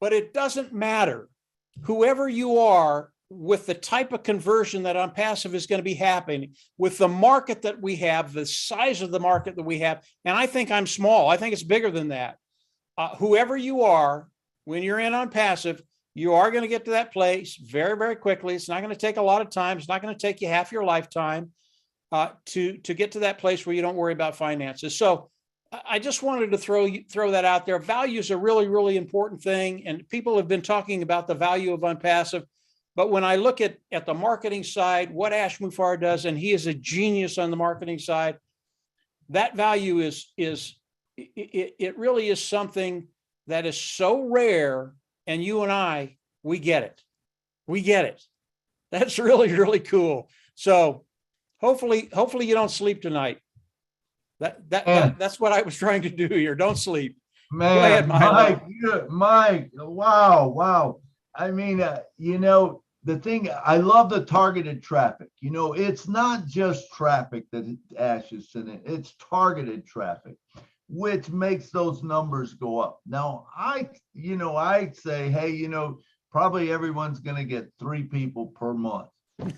But it doesn't matter. Whoever you are, with the type of conversion that ONPASSIVE is going to be happening, with the market that we have, the size of the market that we have, and I think I'm small. I think it's bigger than that. Whoever you are, when you're in ONPASSIVE, you are going to get to that place very, very quickly. It's not going to take a lot of time. It's not going to take you half your lifetime to get to that place where you don't worry about finances. So I just wanted to throw that out there. Value is a really, really important thing, and people have been talking about the value of ONPASSIVE. But when I look at the marketing side, what Ash Mufareh does, and he is a genius on the marketing side, that value it really is something that is so rare, and you and I, we get it. We get it. That's really, really cool. So hopefully you don't sleep tonight. That's what I was trying to do here. Don't sleep. Man, go ahead, Mike, wow. I mean, the thing, I love the targeted traffic. It's not just traffic that Ash is sending, it's targeted traffic, which makes those numbers go up. Now, I'd say, hey, probably everyone's going to get 3 people per month. And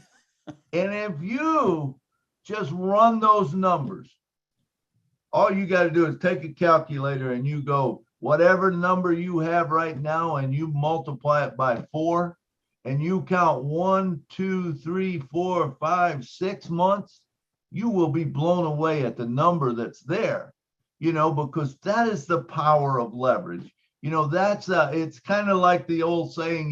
if you just run those numbers, all you got to do is take a calculator and you go, whatever number you have right now, and you multiply it by 4, and you count 1, 2, 3, 4, 5, 6 months, you will be blown away at the number that's there, because that is the power of leverage. It's kind of like the old saying,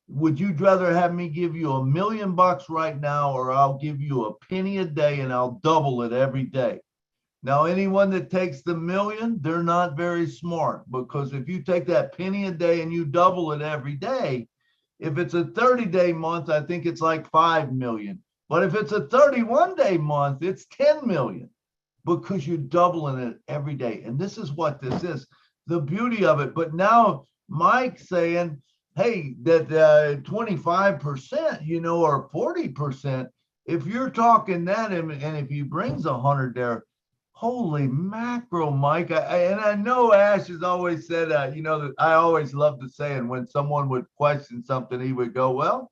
would you rather have me give you $1 million right now, or I'll give you a penny a day and I'll double it every day? Now, anyone that takes the million, they're not very smart, because if you take that penny a day and you double it every day, if it's a 30-day month, I think it's like 5 million. But if it's a 31-day month, it's 10 million, because you're doubling it every day. And this is what this is, the beauty of it. But now Mike's saying, hey, that 25%, you know, or 40%, if you're talking that, and if he brings 100 there, holy mackerel, Mike. And I know Ash has always said, you know, that I always love to say, and when someone would question something, he would go, well,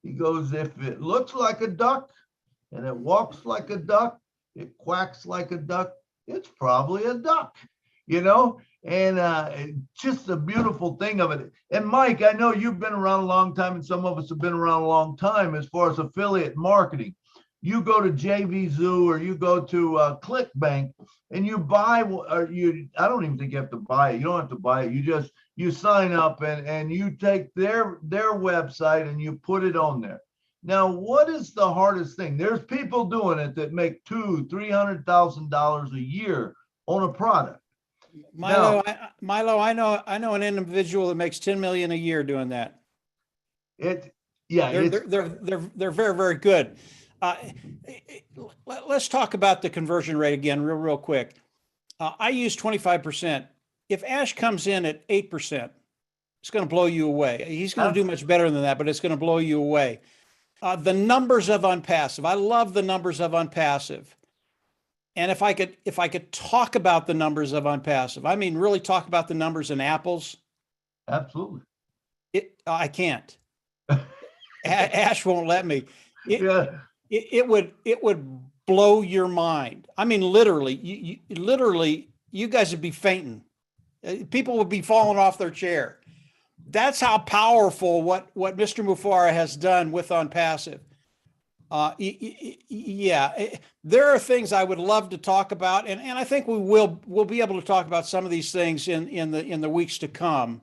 he goes, if it looks like a duck and it walks like a duck, it quacks like a duck, it's probably a duck, you know? And just the beautiful thing of it. And Mike, I know you've been around a long time, and some of us have been around a long time as far as affiliate marketing. You go to JVZoo or you go to ClickBank and you buy, or I don't even think you have to buy it. You don't have to buy it. You sign up and you take their website and you put it on there. Now, what is the hardest thing? There's people doing it that make $200,000-$300,000 a year on a product. Milo, Milo, I know an individual that makes 10 million a year doing that. They're very, very good. Let's talk about the conversion rate again, real quick. I use 25%. If Ash comes in at 8%, it's going to blow you away. He's going to do much better than that, but it's going to blow you away. The numbers of ONPASSIVE. I love the numbers of ONPASSIVE. And if I could talk about the numbers of ONPASSIVE, I mean, really talk about the numbers in apples. Absolutely. I can't. Ash won't let me. It would blow your mind. I mean, literally, you guys would be fainting. People would be falling off their chair. That's how powerful what Mr. Mufara has done with ONPASSIVE. There are things I would love to talk about, and I think we'll be able to talk about some of these things in the weeks to come.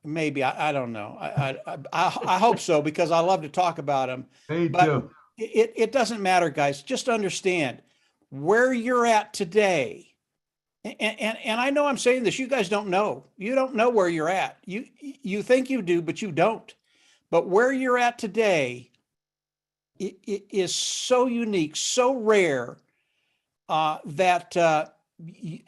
Maybe I don't know. I hope so, because I love to talk about them. Me too. It doesn't matter, guys. Just understand where you're at today. And I know I'm saying this. You guys don't know. You don't know where you're at. You think you do, but you don't. But where you're at today, it is so unique, so rare, that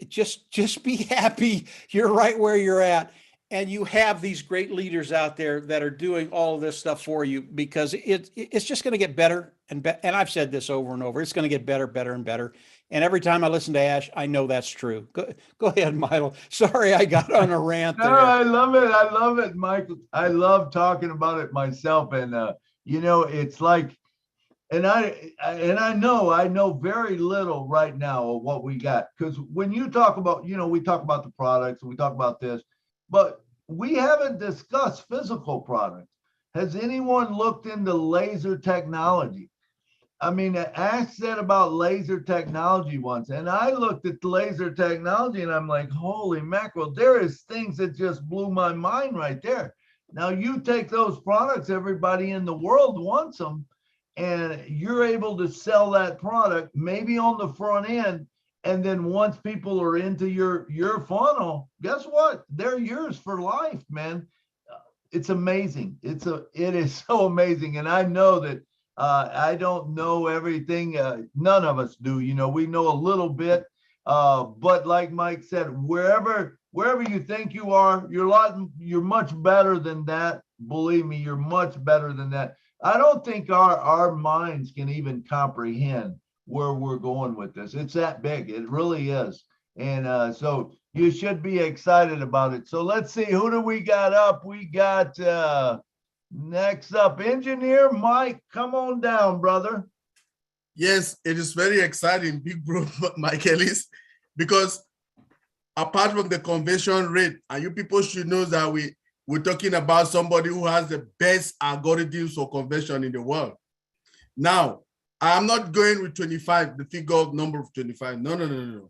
just be happy you're right where you're at. And you have these great leaders out there that are doing all of this stuff for you, because it's just going to get better and better. And I've said this over and over. It's going to get better, better, and better. And every time I listen to Ash, I know that's true. Go ahead, Milo. Sorry, I got on a rant there. No, I love it. I love it, Mike. I love talking about it myself. And, you know, it's like, and I know very little right now of what we got. Because when you talk about, you know, we talk about the products and we talk about this, but we haven't discussed physical products. Has anyone looked into laser technology? I mean, Ash said about laser technology once, and I looked at the laser technology and I'm like, holy mackerel, there is things that just blew my mind right there. Now you take those products, everybody in the world wants them, and you're able to sell that product maybe on the front end. And then once people are into your funnel, guess what? They're yours for life, man. It's amazing. It is so amazing. And I know that I don't know everything. None of us do. You know, we know a little bit. But like Mike said, wherever you think you are, you're much better than that. Believe me, you're much better than that. I don't think our minds can even comprehend where we're going with this. It's that big. It really is. And so you should be excited about it. So let's see, who do we got up? We got next up, Engineer Mike. Come on down, brother. Yes, it is very exciting, big bro, Mike Ellis, because apart from the conversion rate, and you people should know that we're talking about somebody who has the best algorithms for conversion in the world. Now, I'm not going with 25, the figure of number of 25. No.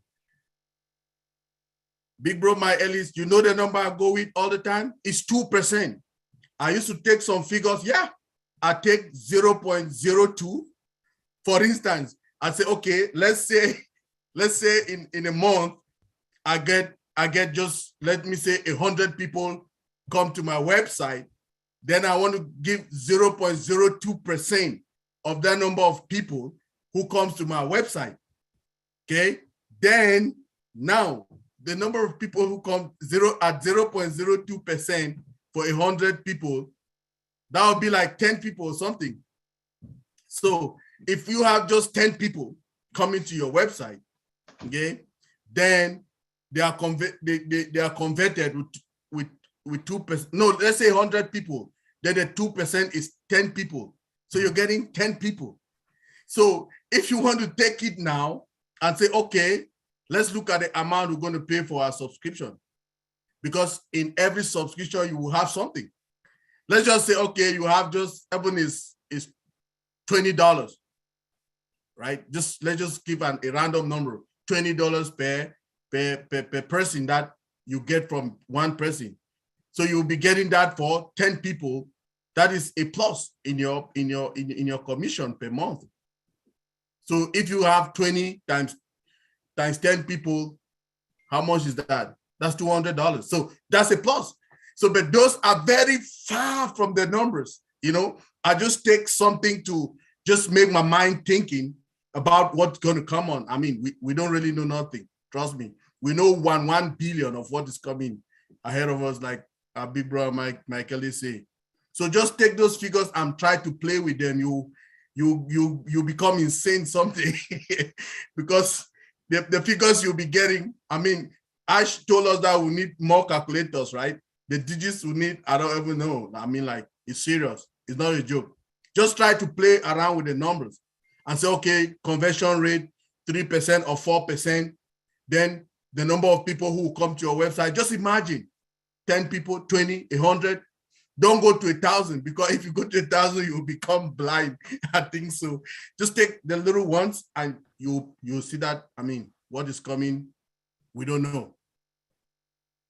Big bro, Mike Ellis, you know the number I go with all the time? It's 2%. I used to take some figures. Yeah, I take 0.02. For instance, I say, okay, let's say in a month, I get just, let me say 100 people come to my website. Then I want to give 0.02% of that number of people who comes to my website. Okay. Then now the number of people who come at 0.02% for 100 people, that would be like 10 people or something. So if you have just 10 people coming to your website, okay, then they are converted with 2%. No, let's say 100 people. Then the 2% is 10 people. So you're getting 10 people. So if you want to take it now and say, okay, let's look at the amount we're going to pay for our subscription. Because in every subscription, you will have something. Let's just say, okay, you have just, everyone is $20, right? Let's just give a random number, $20 per person that you get from one person. So you'll be getting that for 10 people. That is a plus in your commission per month. So if you have 20 times 10 people, how much is that? That's $200. So that's a plus. So, but those are very far from the numbers. You know, I just take something to just make my mind thinking about what's going to come on. I mean, we don't really know nothing. Trust me. We know 1 billion of what is coming ahead of us, like our big brother Mike Kelly say. So just take those figures and try to play with them. You become insane something because the figures you'll be getting. I mean, Ash told us that we need more calculators, right? The digits we need, I don't even know. I mean, like, it's serious. It's not a joke. Just try to play around with the numbers and say, okay, conversion rate, 3% or 4%. Then the number of people who will come to your website, just imagine 10 people, 20, 100. Don't go to 1,000, because if you go to 1,000, you'll become blind. I think so. Just take the little ones and you'll see that, I mean, what is coming, we don't know.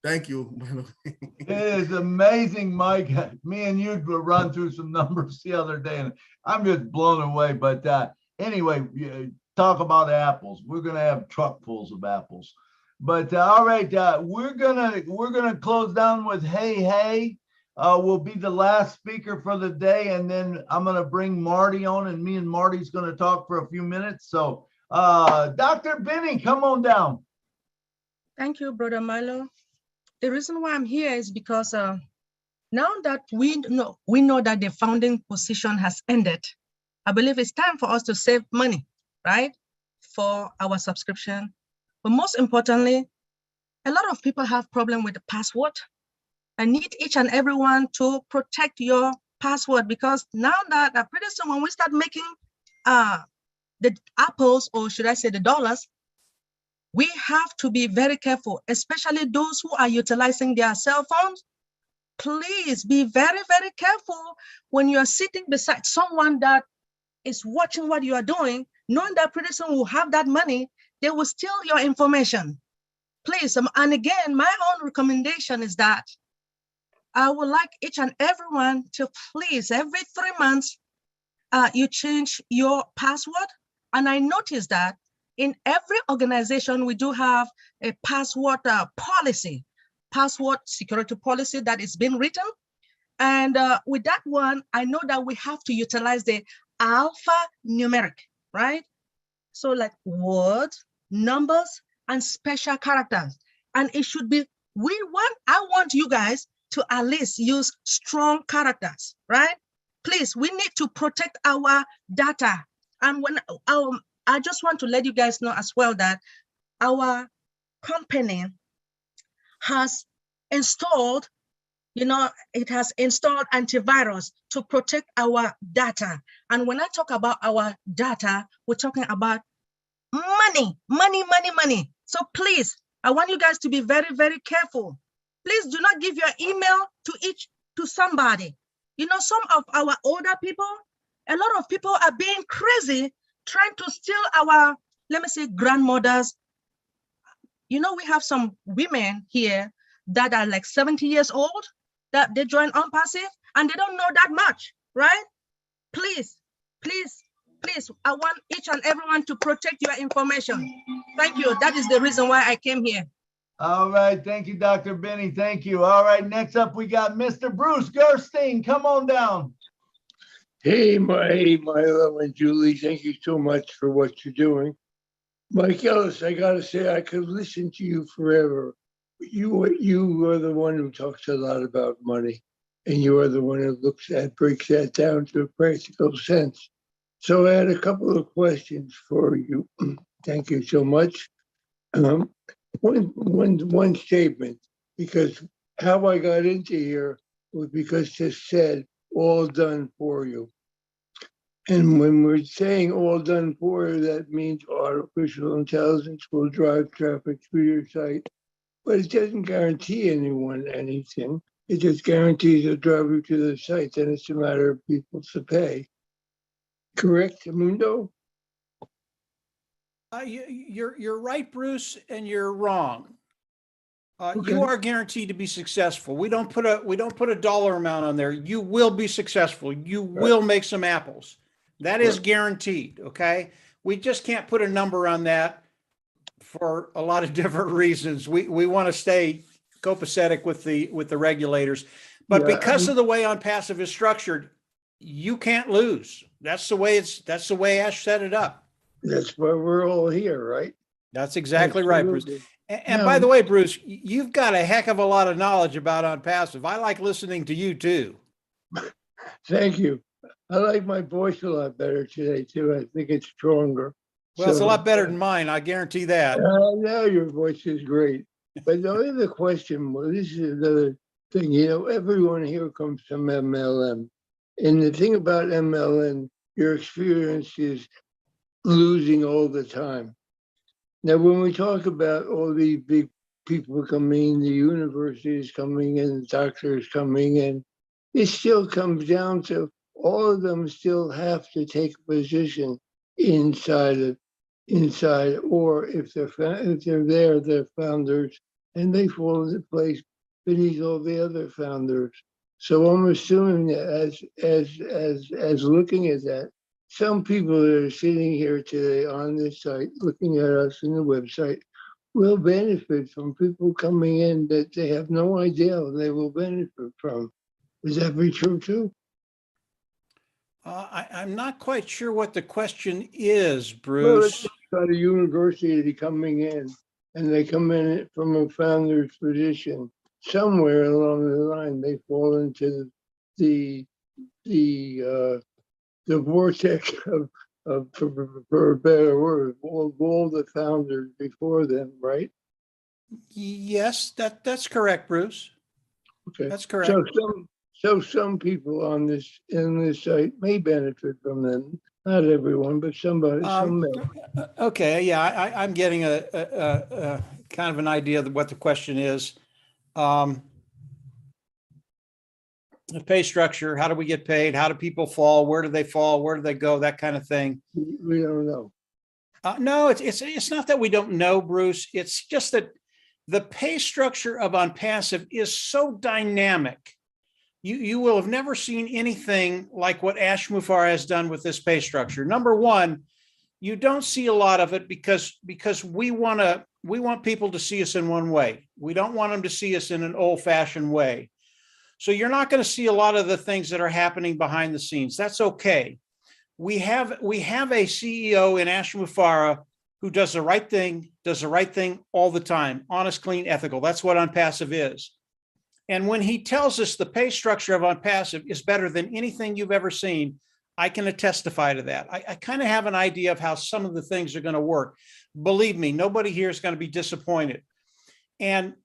Thank you. It is amazing, Mike. Me and you will run through some numbers the other day, and I'm just blown away. But anyway, talk about apples. We're gonna have truckfuls of apples. But all right, we're gonna close down with hey. Will be the last speaker for the day, and then I'm gonna bring Marty on, and me and Marty's gonna talk for a few minutes. So, Dr. Benny, come on down. Thank you, Brother Milo. The reason why I'm here is because now that we know that the founding position has ended, I believe it's time for us to save money, right, for our subscription. But most importantly, a lot of people have problem with the password. I need each and everyone to protect your password, because now that pretty soon when we start making the apples, or should I say the dollars, we have to be very careful, especially those who are utilizing their cell phones. Please be very, very careful when you're sitting beside someone that is watching what you are doing, knowing that pretty soon will have that money, they will steal your information. Please, and again, my own recommendation is that I would like each and everyone to please, every 3 months, you change your password. And I noticed that in every organization, we do have a password policy, password security policy that is being written. And with that one, I know that we have to utilize the alphanumeric, right? So like words, numbers, and special characters. And it should be, I want you guys to at least use strong characters, right? Please, we need to protect our data. And when I just want to let you guys know as well that our company has installed, it has installed antivirus to protect our data. And when I talk about our data, we're talking about money. So please, I want you guys to be very, very careful. Please do not give your email to somebody. Some of our older people, a lot of people are being crazy, trying to steal our, let me say, grandmothers. We have some women here that are like 70 years old, that they join ONPASSIVE, and they don't know that much, right? Please, please, please, I want each and everyone to protect your information. Thank you. That is the reason why I came here. All right. Thank you, Dr. Benny. Thank you. All right. Next up, we got Mr. Bruce Gerstein. Come on down. Hey, Milo and Julie, thank you so much for what you're doing. Mike Ellis, I gotta say, I could listen to you forever. You are the one who talks a lot about money, and you are the one who breaks that down to a practical sense. So I had a couple of questions for you. Thank you so much. One statement, because how I got into here was because just said, all done for you. And when we're saying all done for you, that means artificial intelligence will drive traffic through your site, but it doesn't guarantee anyone anything. It just guarantees a driver to the site, and it's a matter of people to pay. Correct, Mundo? You're right, Bruce, and you're wrong. Okay. You are guaranteed to be successful. We don't put a dollar amount on there. You will be successful. You will make some apples. That is guaranteed. Okay. We just can't put a number on that for a lot of different reasons. We want to stay copacetic with the regulators, but because of the way ONPASSIVE is structured, you can't lose. That's the way Ash set it up. That's why we're all here, right? That's exactly right, Bruce. And by the way, Bruce, you've got a heck of a lot of knowledge about ONPASSIVE. I like listening to you too. Thank you. I like my voice a lot better today too. I think it's stronger. Well, it's a lot better than mine. I guarantee that. Now your voice is great. But the other question, well, this is another thing, everyone here comes from MLM. And the thing about MLM, your experience is losing all the time. Now, when we talk about all these big people coming, the universities coming in, doctors coming in, it still comes down to all of them still have to take a position inside, or if they're there, they're founders, and they fall into place beneath all the other founders. So I'm assuming that as looking at that, some people that are sitting here today on this site, looking at us in the website, will benefit from people coming in that they have no idea they will benefit from. Is that be true too? I'm not quite sure what the question is, Bruce. Well, at a university coming in, and they come in from a founder's position. Somewhere along the line, they fall into the vortex of for a better word, all the founders before them, right? Yes, that's correct, Bruce. Okay, that's correct. So some people in this site may benefit from them. Not everyone, but somebody. Some may. Okay, yeah, I'm getting a kind of an idea of what the question is. The pay structure, how do we get paid? How do people fall? Where do they fall? Where do they go? That kind of thing. We don't know. No, it's not that we don't know, Bruce. It's just that the pay structure of ONPASSIVE is so dynamic. You will have never seen anything like what Ash Mufareh has done with this pay structure. Number one, you don't see a lot of it because we want people to see us in one way. We don't want them to see us in an old-fashioned way. So you're not going to see a lot of the things that are happening behind the scenes. That's okay. We have a CEO in Ash Mufareh who does the right thing all the time, honest, clean, ethical. That's what ONPASSIVE is. And when he tells us the pay structure of ONPASSIVE is better than anything you've ever seen, I can testify to that. I kind of have an idea of how some of the things are going to work. Believe me, nobody here is going to be disappointed. And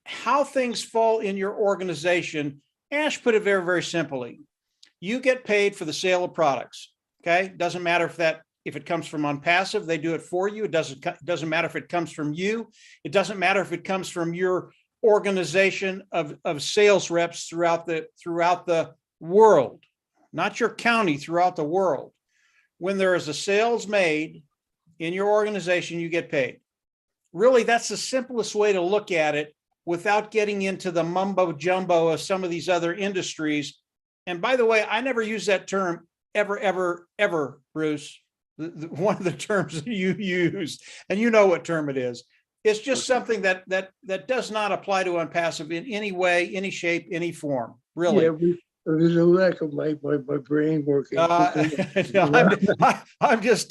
how things fall in your organization, Ash put it very, very simply. You get paid for the sale of products. Okay, doesn't matter if it comes from ONPASSIVE, they do it for you. It doesn't matter if it comes from you. It doesn't matter if it comes from your organization of sales reps throughout the world, not your county, throughout the world. When there is a sales made in your organization, you get paid. Really, that's the simplest way to look at it without getting into the mumbo jumbo of some of these other industries And by the way, I never use that term ever, Bruce. One of the terms that you use, and you know what term it is. It's just something that does not apply to ONPASSIVE in any way, any shape, any form, really. Yeah, there's a lack of my brain working. No, I'm just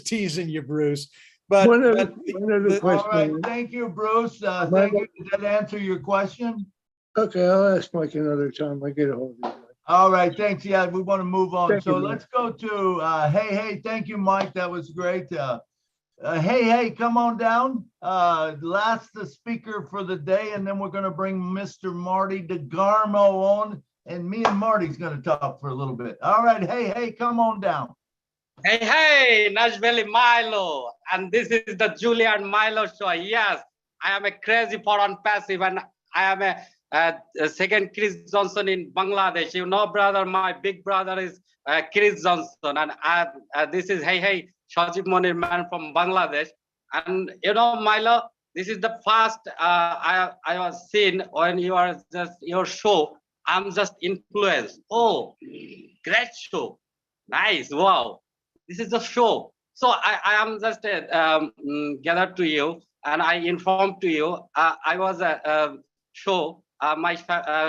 teasing you, Bruce. But one other question. All right, thank you, Bruce. Thank you. Did that answer your question? Okay, I'll ask Mike another time. I get a hold of you. All right, thanks. Yeah, we want to move on. Thank So you, let's go to hey, thank you, Mike. That was great. Hey, come on down. Last the speaker for the day, and then we're going to bring Mr. Marty DeGarmo on, and me and Marty's going to talk for a little bit. All right, hey, come on down. Hey, Nashville Milo, and this is the Julian Milo show. Yes, I am a crazy for ONPASSIVE, and I am a second Chris Johnson in Bangladesh. You know, brother, my big brother is Chris Johnson, and this is hey, Shajib Monir man from Bangladesh. And you know, Milo, this is the first I was seen when you are just your show. I'm just influenced. Oh, great show, nice, wow. This is the show. So I am just gathered to you, and I informed to you. I was a show. My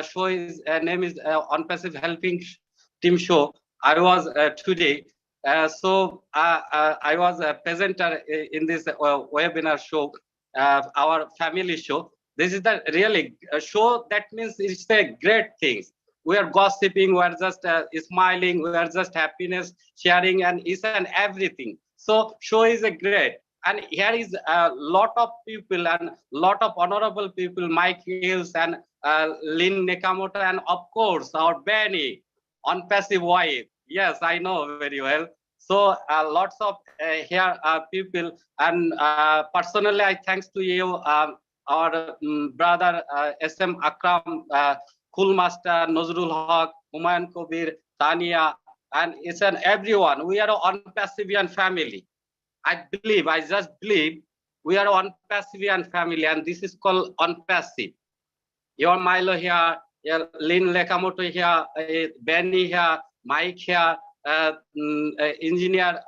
show is name is ONPASSIVE Helping Team Show. I was today. So I was a presenter in this webinar show, our family show. This is the really show that means it's a great things. We are gossiping, we are just smiling, we are just happiness, sharing, and each and everything. So show is a great. And here is a lot of people and lot of honorable people, Mike Hills and Lynn Nakamoto, and of course, our Benny, ONPASSIVE wife. Yes, I know very well. So lots of here people, and personally, I thanks to you, our brother SM Akram, Cool Master, Nazrul Haq, Humayun Kabir, Tania, and it's an everyone. We are an ONPASSIVE family. I just believe we are ONPASSIVE family, and this is called ONPASSIVE. Your Milo here, Lynn Nakamoto here, Benny here, Mike here, engineer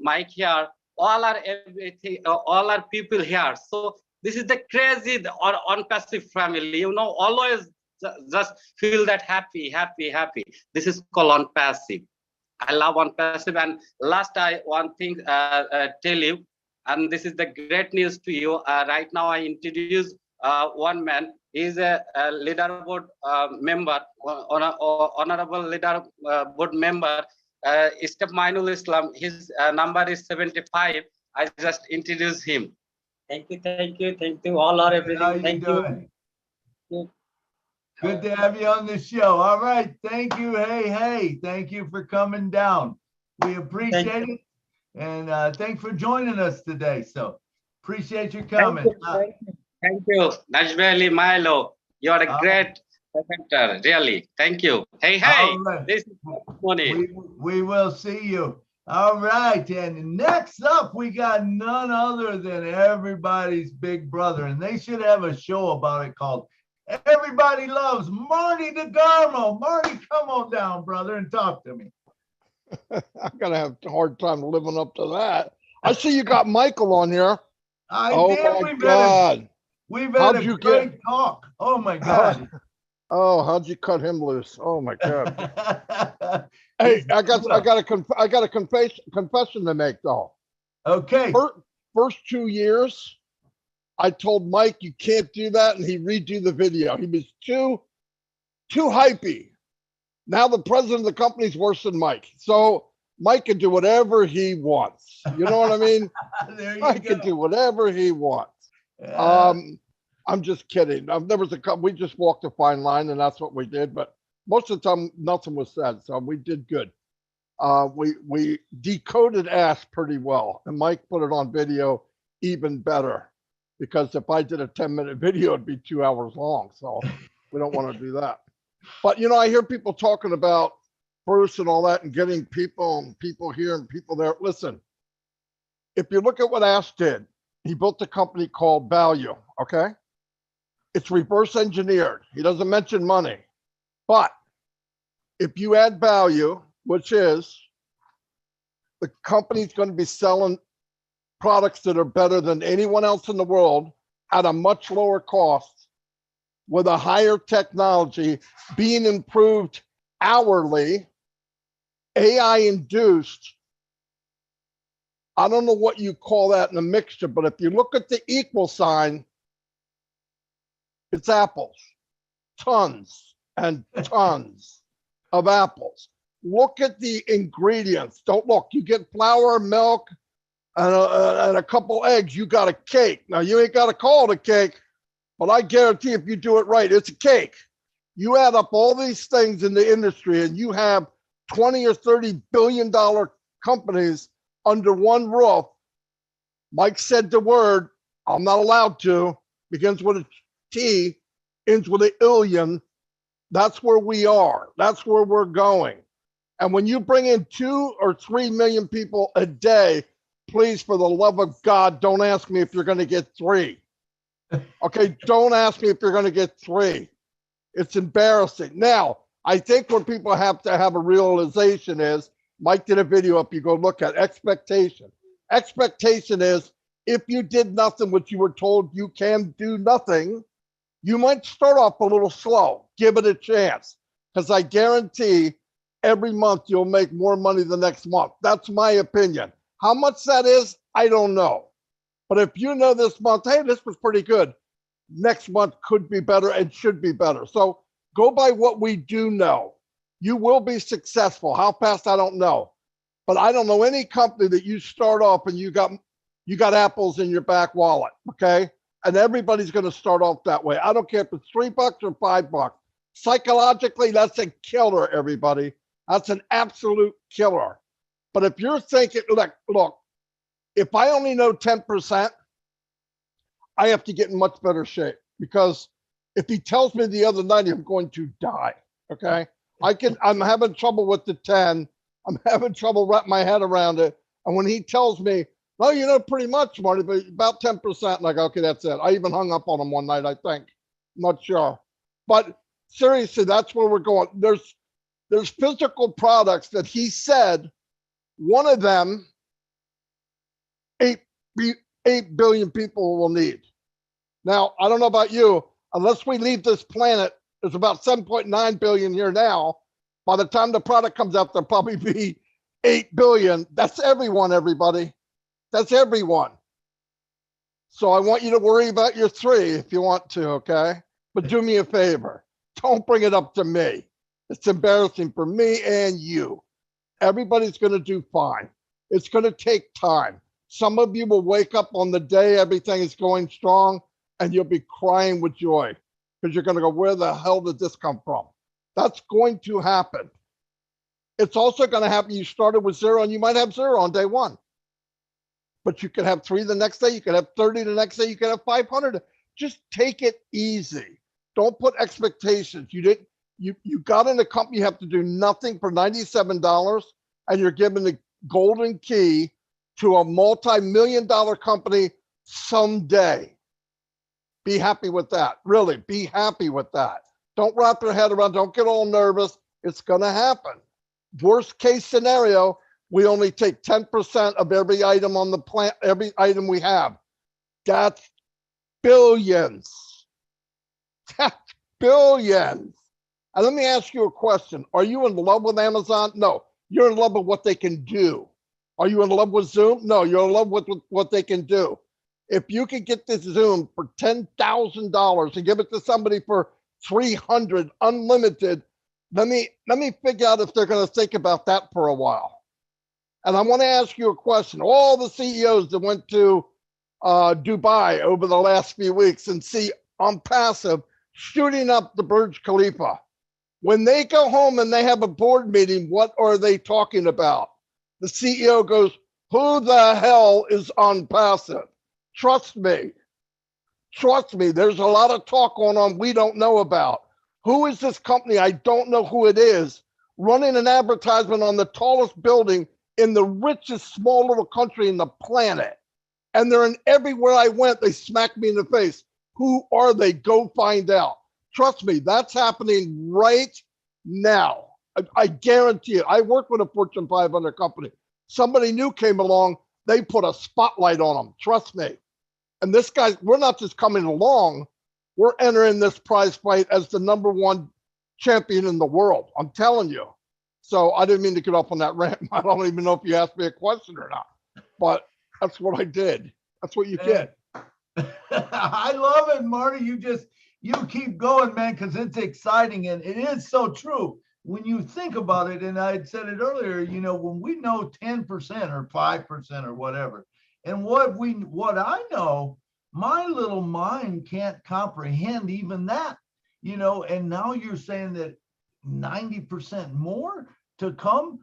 Mike here, all are everything, all are people here. So this is the crazy or ONPASSIVE family. You know, always just feel that happy. This is called ONPASSIVE. I love ONPASSIVE. And last, I one thing tell you, and this is the great news to you. Right now, I introduce one man. He's a leaderboard member, honorable leaderboard member, Step Mainul Islam. His number is 75. I just introduced him. Thank you. All are everything. Thank you. Good to have you on the show. All right. Thank you. Hey. Thank you for coming down. We appreciate it. And thanks for joining us today. So appreciate your comment. Thank you. Nashville Milo. You are a great presenter. Really. Thank you. Hey. Right. This is Moni. We will see you. All right, and next up, we got none other than everybody's big brother, and they should have a show about it called Everybody Loves Marty DeGarmo. Marty, come on down, brother, and talk to me. I'm going to have a hard time living up to that. I see you got Michael on here. Oh, my God. We've had a great talk. Oh, my God. Oh, how'd you cut him loose? Oh my God! Hey, I got a confession to make though. Okay. First 2 years, I told Mike you can't do that, and he redo the video. He was too hypey. Now the president of the company is worse than Mike, so Mike can do whatever he wants. You know what I mean? Mike can do whatever he wants. I'm just kidding. There was we just walked a fine line, and that's what we did. But most of the time, nothing was said, so we did good. We decoded ass pretty well, and Mike put it on video even better. Because if I did a 10-minute video, it'd be 2 hours long. So we don't want to do that. But you know, I hear people talking about Bruce and all that, and getting people here and people there. Listen, if you look at what Ash did, he built a company called Value. Okay. It's reverse engineered. He doesn't mention money, but if you add value, which is the company's going to be selling products that are better than anyone else in the world at a much lower cost with a higher technology being improved hourly, AI induced. I don't know what you call that in a mixture, but if you look at the equal sign, it's apples, tons and tons of apples. Look at the ingredients. Don't look, you get flour, milk, and a couple eggs, you got a cake. Now you ain't got to call it a cake, but I guarantee if you do it right, it's a cake. You add up all these things in the industry and you have 20 or $30 billion companies under one roof. Mike said the word, I'm not allowed to, begins with a T, ends with an illion. That's where we are. That's where we're going. And when you bring in 2 or 3 million people a day, please, for the love of God, don't ask me if you're going to get 3. Okay, don't ask me if you're going to get 3. It's embarrassing. Now, I think what people have to have a realization is, Mike did a video up, you go look at expectation. Expectation is if you did nothing, what you were told you can do nothing, you might start off a little slow. Give it a chance, because I guarantee every month you'll make more money the next month. That's my opinion. How much that is, I don't know. But if you know this month, hey, this was pretty good, next month could be better and should be better. So go by what we do know. You will be successful. How fast, I don't know. But I don't know any company that you start off and you got apples in your back wallet, okay? And everybody's going to start off that way. I don't care if it's $3 or $5. Psychologically, that's a killer, everybody. That's an absolute killer. But if you're thinking, look, if I only know 10%, I have to get in much better shape, because if he tells me the other 90, I'm going to die, okay? I'm having trouble with the 10. I'm having trouble wrapping my head around it. And when he tells me, well, you know, pretty much, Marty, but about 10%, like, okay, that's it. I even hung up on him one night, I think. I'm not sure. But seriously, that's where we're going. There's physical products that he said, one of them, 8 billion people will need. Now, I don't know about you, unless we leave this planet, there's about 7.9 billion here now. By the time the product comes out, there'll probably be 8 billion. That's everyone, everybody. That's everyone. So I want you to worry about your 3 if you want to, okay? But do me a favor. Don't bring it up to me. It's embarrassing for me and you. Everybody's going to do fine. It's going to take time. Some of you will wake up on the day everything is going strong and you'll be crying with joy, because you're going to go, where the hell did this come from? That's going to happen. It's also going to happen. You started with 0 and you might have 0 on day 1. But you could have 3 the next day. You could have 30 the next day. You could have 500. Just take it easy. Don't put expectations. You got in a company, you have to do nothing for $97, and you're given the golden key to a multi-million-dollar company someday. Be happy with that. Really, be happy with that. Don't wrap your head around, don't get all nervous. It's going to happen. Worst case scenario, we only take 10% of every item on the plant, every item we have. That's billions. That's billions. And let me ask you a question. Are you in love with Amazon? No, you're in love with what they can do. Are you in love with Zoom? No, you're in love with what they can do. If you could get this Zoom for $10,000 and give it to somebody for 300 unlimited, let me figure out if they're going to think about that for a while. And I want to ask you a question. All the CEOs that went to Dubai over the last few weeks and see ONPASSIVE shooting up the Burj Khalifa, when they go home and they have a board meeting, what are they talking about? The CEO goes, who the hell is ONPASSIVE? Trust me. Trust me, there's a lot of talk going on we don't know about. Who is this company? I don't know who it is, running an advertisement on the tallest building in the richest small little country in the planet. And they're in everywhere I went, they smacked me in the face. Who are they? Go find out. Trust me, that's happening right now. I guarantee it. I work with a Fortune 500 company. Somebody new came along, they put a spotlight on them. Trust me. And this guy, we're not just coming along, we're entering this prize fight as the #1 champion in the world. I'm telling you. So I didn't mean to get off on that rant. I don't even know if you asked me a question or not, but that's what I did. That's what you get. I love it, Marty. You keep going, man, because it's exciting and it is so true. When you think about it, and I said it earlier, when we know 10% or 5% or whatever, and what I know, my little mind can't comprehend even that, and now you're saying that 90% more to come.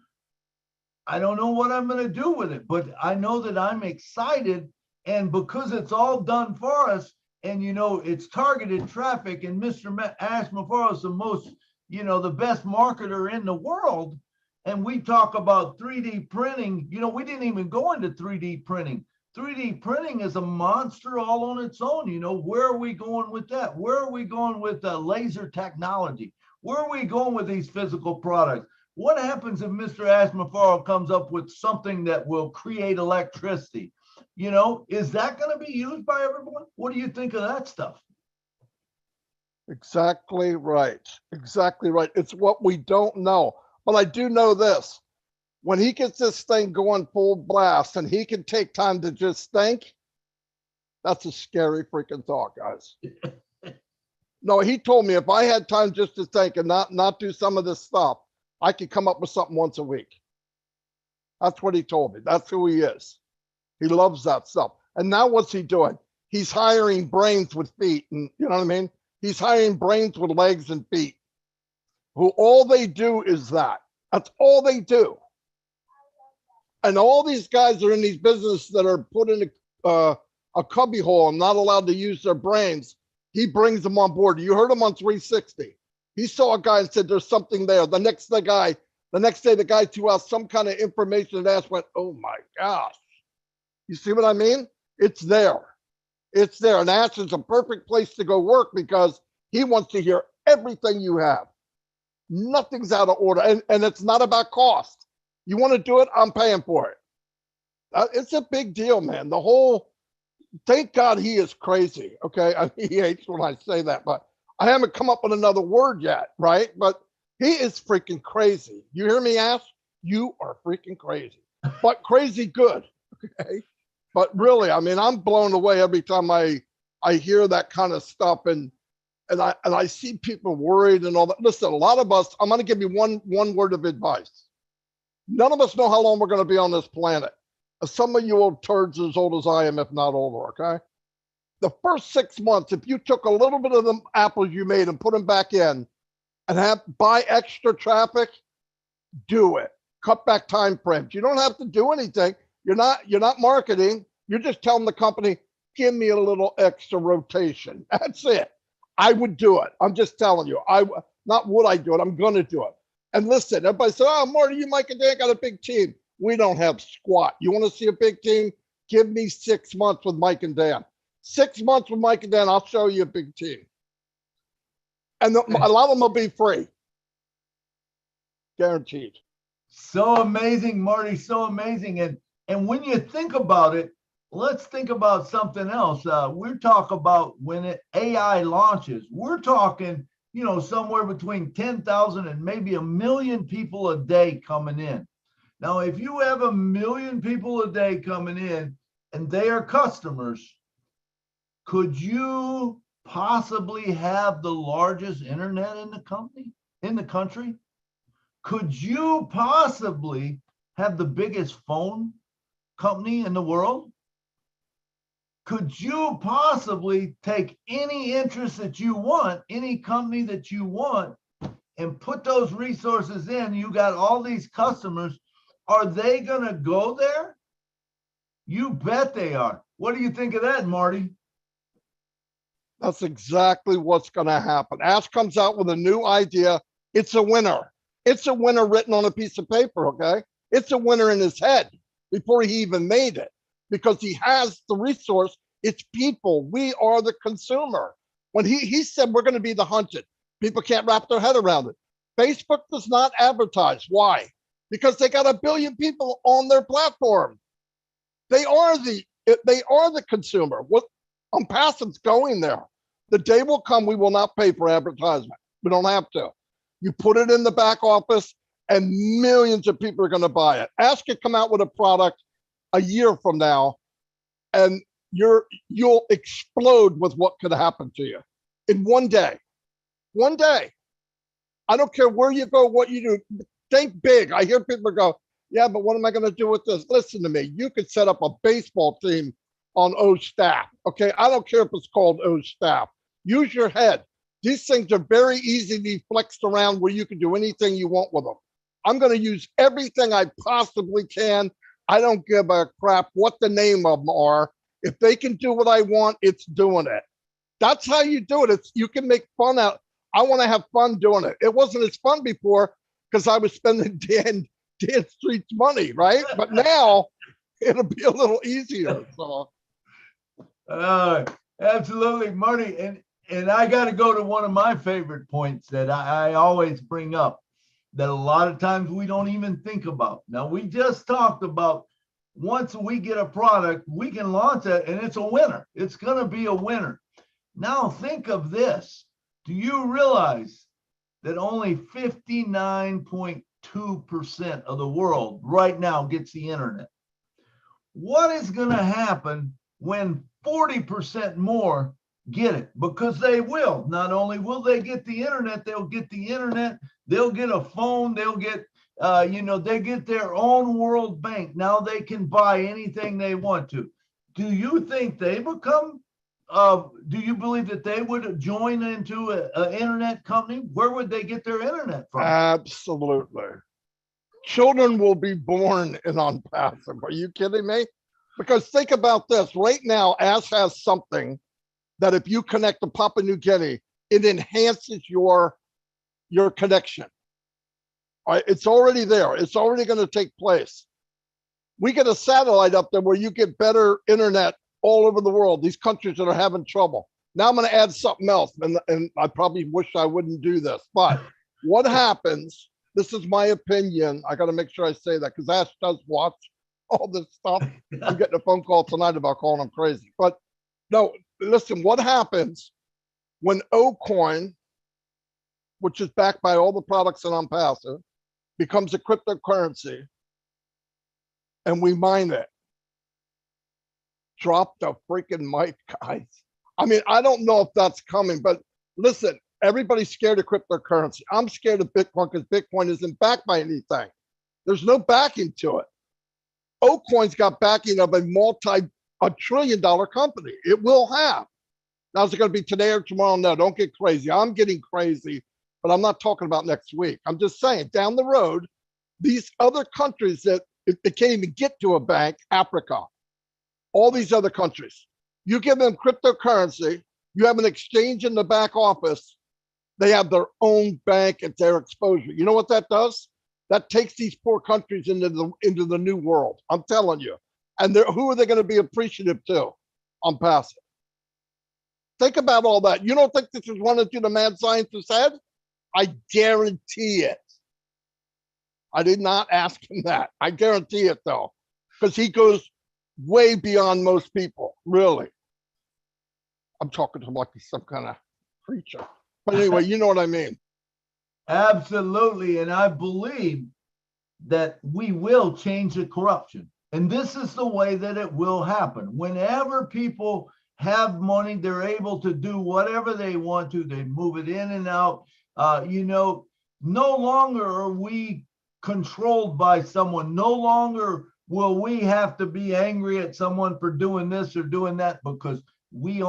I don't know what I'm going to do with it, but I know that I'm excited. And because it's all done for us, and it's targeted traffic, and Mr. Ash Maffaro is the most, the best marketer in the world. And we talk about 3D printing. We didn't even go into 3D printing. 3D printing is a monster all on its own. Where are we going with that? Where are we going with laser technology? Where are we going with these physical products? What happens if Mr. Ash Maffaro comes up with something that will create electricity? Is that going to be used by everyone? What do you think of that stuff? Exactly right. Exactly right. It's what we don't know. But I do know this. When he gets this thing going full blast and he can take time to just think, that's a scary freaking thought, guys. No, he told me if I had time just to think and not do some of this stuff, I could come up with something once a week. That's what he told me. That's who he is. He loves that stuff. And now what's he doing? He's hiring brains with feet. And you know what I mean? He's hiring brains with legs and feet who all they do is that. That's all they do. And all these guys are in these businesses that are put in a cubby hole and not allowed to use their brains. He brings them on board. You heard him on 360. He saw a guy and said, there's something there. The next day, the guy threw out some kind of information and Ash went, oh my gosh. You see what I mean? It's there. It's there. And Ash is a perfect place to go work because he wants to hear everything you have. Nothing's out of order. And it's not about cost. You want to do it? I'm paying for it. It's a big deal, man. Thank God he is crazy. Okay. He hates when I say that, but I haven't come up with another word yet. Right. But he is freaking crazy. You hear me, Ash? You are freaking crazy, but crazy good. Okay. But really, I mean, I'm blown away every time I hear that kind of stuff and I see people worried and all that. Listen, a lot of us, I'm going to give you one word of advice. None of us know how long we're going to be on this planet. Some of you old turds as old as I am, if not older, okay? The first 6 months, if you took a little bit of the apples you made and put them back in and buy extra traffic, do it. Cut back time frames. You don't have to do anything. You're not marketing. You're just telling the company, give me a little extra rotation. That's it. I would do it. I'm just telling you. Not would I do it. I'm going to do it. And listen, everybody said, oh, Marty, you, Mike, and Dan got a big team. We don't have squat. You want to see a big team? Give me 6 months with Mike and Dan. 6 months with Mike and Dan, I'll show you a big team. And a lot of them will be free. Guaranteed. So amazing, Marty, so amazing. And when you think about it, let's think about something else. We're talking about when AI launches, we're talking, somewhere between 10,000 and maybe 1 million people a day coming in. Now, if you have 1 million people a day coming in and they are customers, could you possibly have the largest internet in the country? Could you possibly have the biggest phone company in the world? Could you possibly take any interest that you want, any company that you want, and put those resources in? You got all these customers. Are they going to go there? You bet they are. What do you think of that, Marty? That's exactly what's going to happen. Ash comes out with a new idea. It's a winner. It's a winner written on a piece of paper, okay? It's a winner in his head before he even made it because he has the resource. It's people. We are the consumer. When he said we're going to be the hunted, people can't wrap their head around it. Facebook does not advertise. Why? Because they got 1 billion people on their platform. They are the consumer. What ONPASSIVE's going there. The day will come we will not pay for advertisement. We don't have to. You put it in the back office and millions of people are going to buy it. Ask it come out with a product a year from now and you'll explode with what could happen to you in one day. One day. I don't care where you go, what you do. Think big. I hear people go, yeah, but what am I going to do with this? Listen to me. You could set up a baseball team on O staff. Okay. I don't care if it's called O staff. Use your head. These things are very easy to be flexed around where you can do anything you want with them. I'm going to use everything I possibly can. I don't give a crap what the name of them are. If they can do what I want, it's doing it. That's how you do it. You can make fun out. I want to have fun doing it. It wasn't as fun before because I was spending Dan Street's money, right? But now it'll be a little easier. So. Absolutely, Marty. And I got to go to one of my favorite points that I always bring up that a lot of times we don't even think about. Now, we just talked about once we get a product, we can launch it and it's a winner. It's going to be a winner. Now, think of this. Do you realize that only 59.2% of the world right now gets the internet? What is going to happen when 40% more get it? Because they will. Not only will they get the internet, they'll get the internet, they'll get a phone, they'll get, they get their own world bank. Now they can buy anything they want to. Do you think they become, do you believe that they would join into an internet company? Where would they get their internet from? Absolutely. Children will be born in ONPASSIVE. Are you kidding me? Because think about this. Right now, ASS has something that if you connect to Papua New Guinea, it enhances your connection. All right, it's already there. It's already going to take place. We get a satellite up there where you get better internet all over the world, these countries that are having trouble. Now I'm going to add something else, and I probably wish I wouldn't do this, but what happens, this is my opinion, I got to make sure I say that because Ash does watch all this stuff. I'm getting a phone call tonight about calling him crazy. But no, listen, what happens when OCoin, which is backed by all the products in ONPASSIVE, becomes a cryptocurrency and we mine it? Drop the freaking mic, guys. I mean, I don't know if that's coming, but listen, everybody's scared of cryptocurrency. I'm scared of Bitcoin because Bitcoin isn't backed by anything. There's no backing to it. OCoin's got backing of a trillion-dollar company. It will have. Now, is it going to be today or tomorrow? No, don't get crazy. I'm getting crazy, but I'm not talking about next week. I'm just saying down the road, these other countries that they can't even get to a bank, Africa, all these other countries, you give them cryptocurrency, you have an exchange in the back office, they have their own bank at their exposure. You know what that does? That takes these poor countries into the new world. I'm telling you. And who are they going to be appreciative to? ONPASSIVE. Think about all that. You don't think this is one of the mad scientists said? I guarantee it. I did not ask him that. I guarantee it though, because he goes way beyond most people, really. I'm talking to him like he's some kind of creature. But anyway, you know what I mean. Absolutely. And I believe that we will change the corruption. And this is the way that it will happen. Whenever people have money, they're able to do whatever they want to. They move it in and out. No longer are we controlled by someone. No longer will we have to be angry at someone for doing this or doing that, because we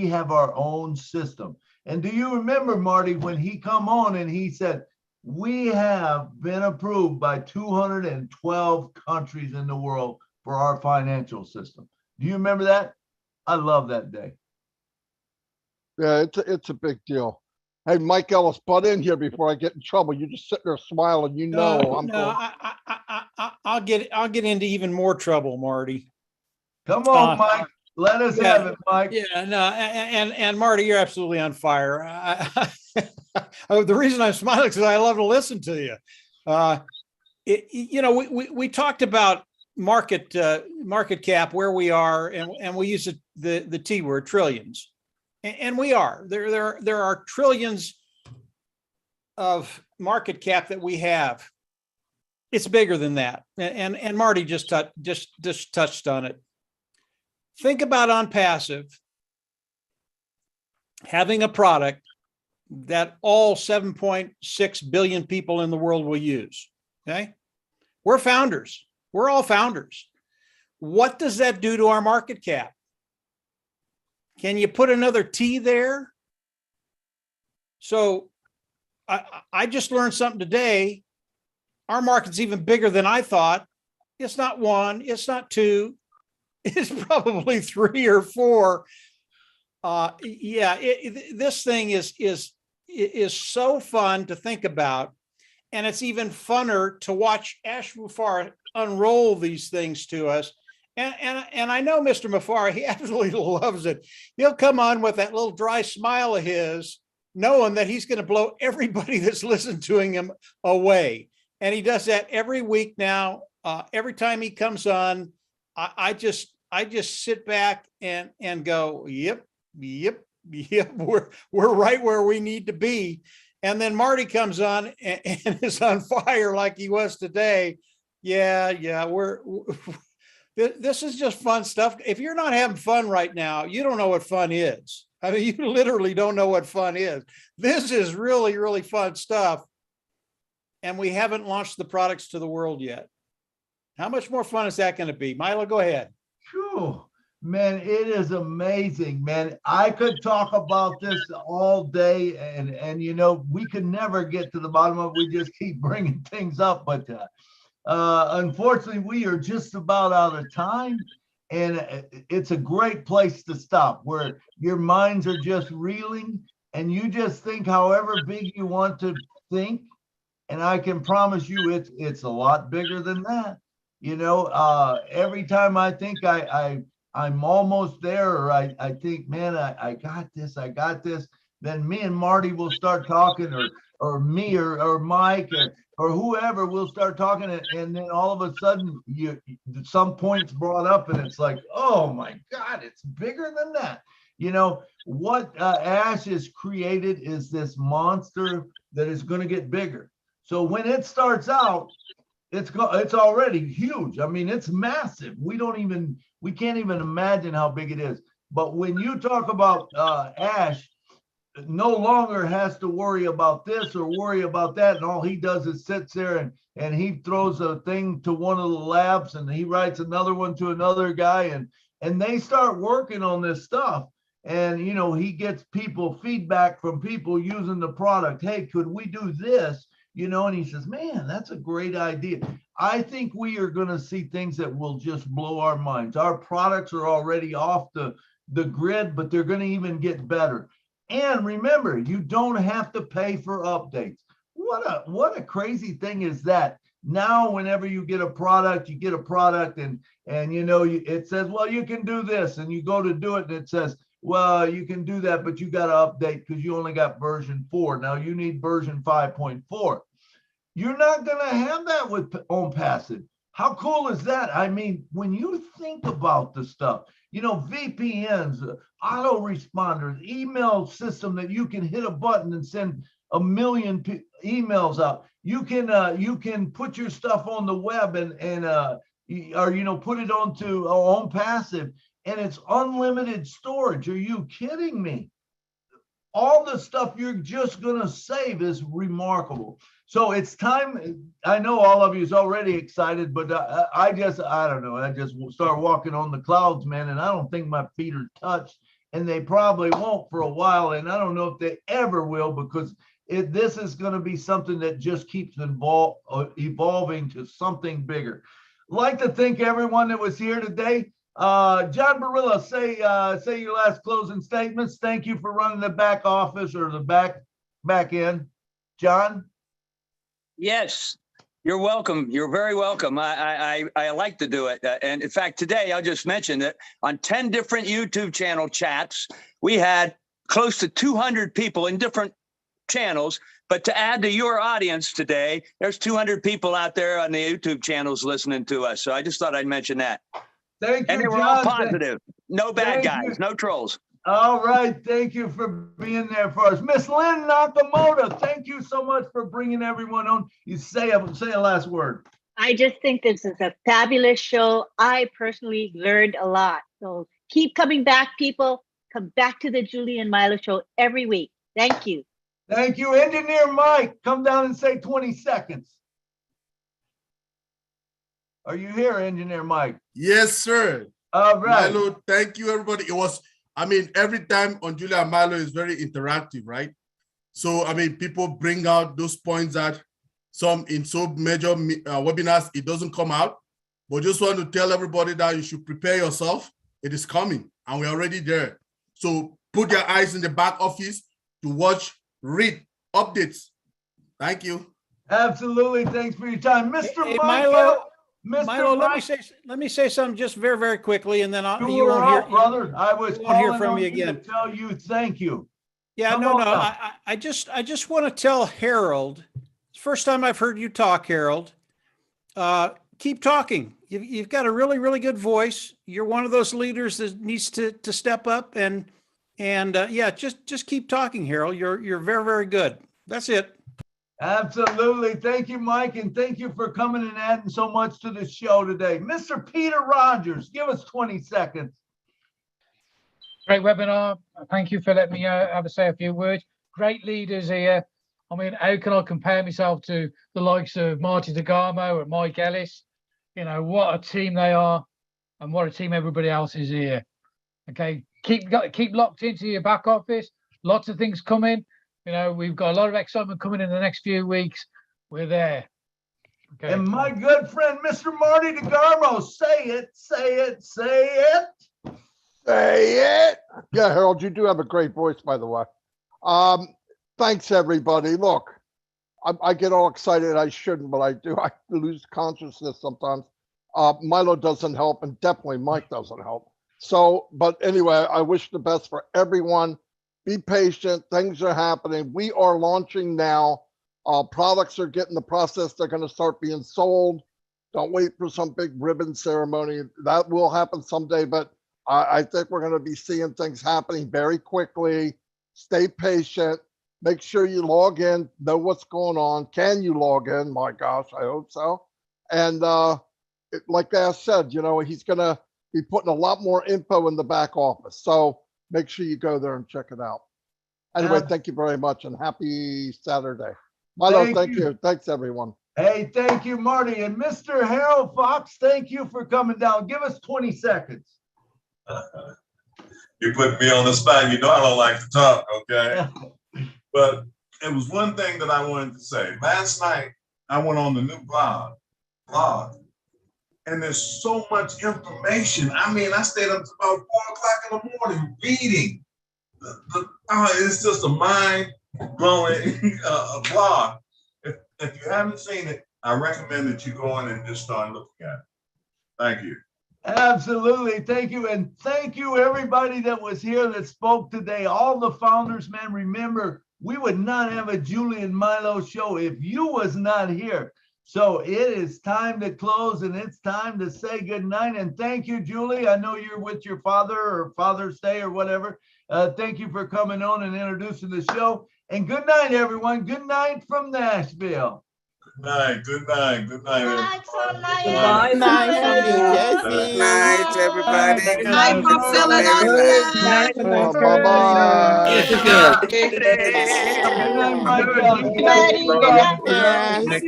have our own system. And do you remember, Marty, when he come on and he said, we have been approved by 212 countries in the world for our financial system. Do you remember that? I love that day. Yeah, it's a big deal. Hey, Mike Ellis, butt in here before I get in trouble. You're just sitting there smiling. You know, I'll get into even more trouble, Marty. Come on, Mike. Let us have it, Mike. Yeah, no, and Marty, you're absolutely on fire. Oh, the reason I'm smiling is because I love to listen to you. We talked about market cap, where we are, and we use the T word, trillions, and we are there are trillions of market cap that we have. It's bigger than that, and Marty just touched on it. Think about ONPASSIVE having a product that all 7.6 billion people in the world will use. Okay, we're founders. We're all founders. What does that do to our market cap? Can you put another T there? So I just learned something today. Our market's even bigger than I thought. It's not one, it's not two, it's probably 3 or 4. This thing is so fun to think about. And it's even funner to watch Ash Mufareh unroll these things to us. And I know Mr. Mufareh, he absolutely loves it. He'll come on with that little dry smile of his, knowing that he's going to blow everybody that's listened to him away. And he does that every week now. Every time he comes on, I just sit back and go, yep, we're right where we need to be. And then Marty comes on and is on fire like he was today. Yeah, this is just fun stuff. If you're not having fun right now, you don't know what fun is. I mean, you literally don't know what fun is. This is really, really fun stuff. And we haven't launched the products to the world yet. How much more fun is that going to be? Milo, go ahead. Phew. Man, it is amazing, man. I could talk about this all day, and we could never get to the bottom of it. We just keep bringing things up, but unfortunately, we are just about out of time, and it's a great place to stop, where your minds are just reeling, and you just think however big you want to think, and I can promise you, it's a lot bigger than that. Every time I think I'm almost there, or I think, man, I got this, then me and Marty will start talking, or me or Mike or whoever will start talking, and then all of a sudden some points brought up, and it's like, oh my God, it's bigger than that. What Ash has created is this monster that is going to get bigger. So when it starts out, it's already huge. I mean, it's massive. We can't even imagine how big it is. But when you talk about Ash, no longer has to worry about this or worry about that, and all he does is sits there and he throws a thing to one of the labs, and he writes another one to another guy, and they start working on this stuff. And he gets feedback from people using the product. Hey, could we do this? And he says, man, that's a great idea. I think we are going to see things that will just blow our minds. Our products are already off the grid, but they're going to even get better. And remember, you don't have to pay for updates. What a crazy thing is that? Now, whenever you get a product, and it says, well, you can do this, and you go to do it, and it says, well, you can do that, but you got to update because you only got version 4. Now you need version 5.4. You're not going to have that with ONPASSIVE. How cool is that? I mean, when you think about the stuff, VPNs, autoresponders, email system that you can hit a button and send 1 million emails out. You can put your stuff on the web and put it onto ONPASSIVE, and it's unlimited storage. Are you kidding me? All the stuff you're just going to save is remarkable. So it's time. I know all of you is already excited, but I don't know. I just start walking on the clouds, man, and I don't think my feet are touched, and they probably won't for a while, and I don't know if they ever will, because this is going to be something that just keeps evolving to something bigger. I'd like to thank everyone that was here today. John Barilla, say your last closing statements. Thank you for running the back office, or the back end. John? Yes, you're welcome. You're very welcome. I like to do it. And in fact, today I'll just mention that on 10 different YouTube channel chats, we had close to 200 people in different channels. But to add to your audience today, there's 200 people out there on the YouTube channels listening to us. So I just thought I'd mention that. Thank And you, they were all John. positive. No bad Thank guys, you. no trolls. All right. Thank you for being there for us. Miss Lynn Nakamoto, thank you so much for bringing everyone on. You say a last word. I just think this is a fabulous show. I personally learned a lot. So keep coming back, people. Come back to the Julie and Milo show every week. Thank you. Thank you. Engineer Mike, come down and say 20 seconds. Are you here, Engineer Mike? Yes, sir. All right. Milo, thank you, everybody. It was, I mean, every time on Julie and Milo is very interactive, right? So, I mean, people bring out those points that some in so major webinars, it doesn't come out. But just want to tell everybody that you should prepare yourself. It is coming, and we're already there. So put your eyes in the back office to watch, read updates. Thank you. Absolutely. Thanks for your time. Mr. Hey, Mike, Milo, let me say something just very, very quickly, and then you won't hear, brother. I was won't hear calling from on me you again. to tell you thank you. Yeah, Come no. on up. I just want to tell Harold. It's the first time I've heard you talk, Harold. Keep talking. You've got a really, really good voice. You're one of those leaders that needs to step up and yeah, just keep talking, Harold. You're very, very good. That's it. Absolutely. Thank you, Mike, and thank you for coming and adding so much to the show today. Mr. Peter Rogers, give us 20 seconds. Great webinar. Thank you for letting me have a say a few words. Great leaders here. I mean, how can I compare myself to the likes of Marty DeGarmo and Mike Ellis? You know, what a team they are and what a team everybody else is here. Okay, keep locked into your back office. Lots of things coming. You know, we've got a lot of excitement coming in the next few weeks. We're there. Okay. And my good friend, Mr. Marty DeGarmo, say it, say it, say it. Say it. Yeah, Harold, you do have a great voice, by the way. Thanks, everybody. Look, I get all excited. I shouldn't, but I do. I lose consciousness sometimes. Milo doesn't help, and definitely Mike doesn't help. So, but anyway, I wish the best for everyone. Be patient. Things are happening. We are launching now. Products are getting the process. They're going to start being sold. Don't wait for some big ribbon ceremony. That will happen someday, but I think we're going to be seeing things happening very quickly. Stay patient. Make sure you log in, know what's going on. Can you log in? My gosh, I hope so. And like I said, you know, he's going to be putting a lot more info in the back office. So make sure you go there and check it out. Anyway, thank you very much and happy Saturday. Milo, thank you. Thanks, everyone. Hey, thank you, Marty. And Mr. Harold Fox, thank you for coming down. Give us 20 seconds. You put me on the spot. You know I don't like to talk, okay? But it was one thing that I wanted to say. Last night, I went on the new blog, and there's so much information. I mean, I stayed up to about 4 o'clock in the morning reading. It's just a mind-blowing blog. If you haven't seen it, I recommend that you go in and just start looking at it. Thank you. Absolutely. Thank you. And thank you, everybody that was here that spoke today. All the founders, man, remember, we would not have a Julie and Milo show if you was not here. So it is time to close and it's time to say good night. And thank you, Julie. I know you're with your father or Father's Day or whatever. Thank you for coming on and introducing the show. And good night, everyone. Good night from Nashville. Good night. Good night. Good night, everybody. Good night from New Jersey. Good night, everybody. Good night from Philadelphia. Bye-bye.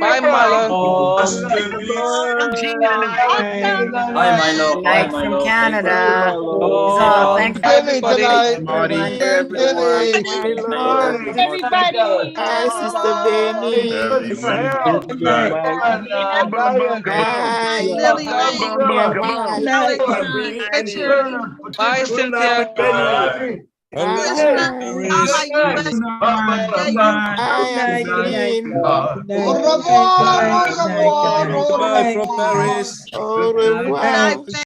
Bye, Milo. Bye, Milo. Bye, Night from Milo. Canada. So, thanks, everybody. Everybody. Everybody. Hi, Sister Benny. Bye, Cynthia. Bye from Paris. Au revoir.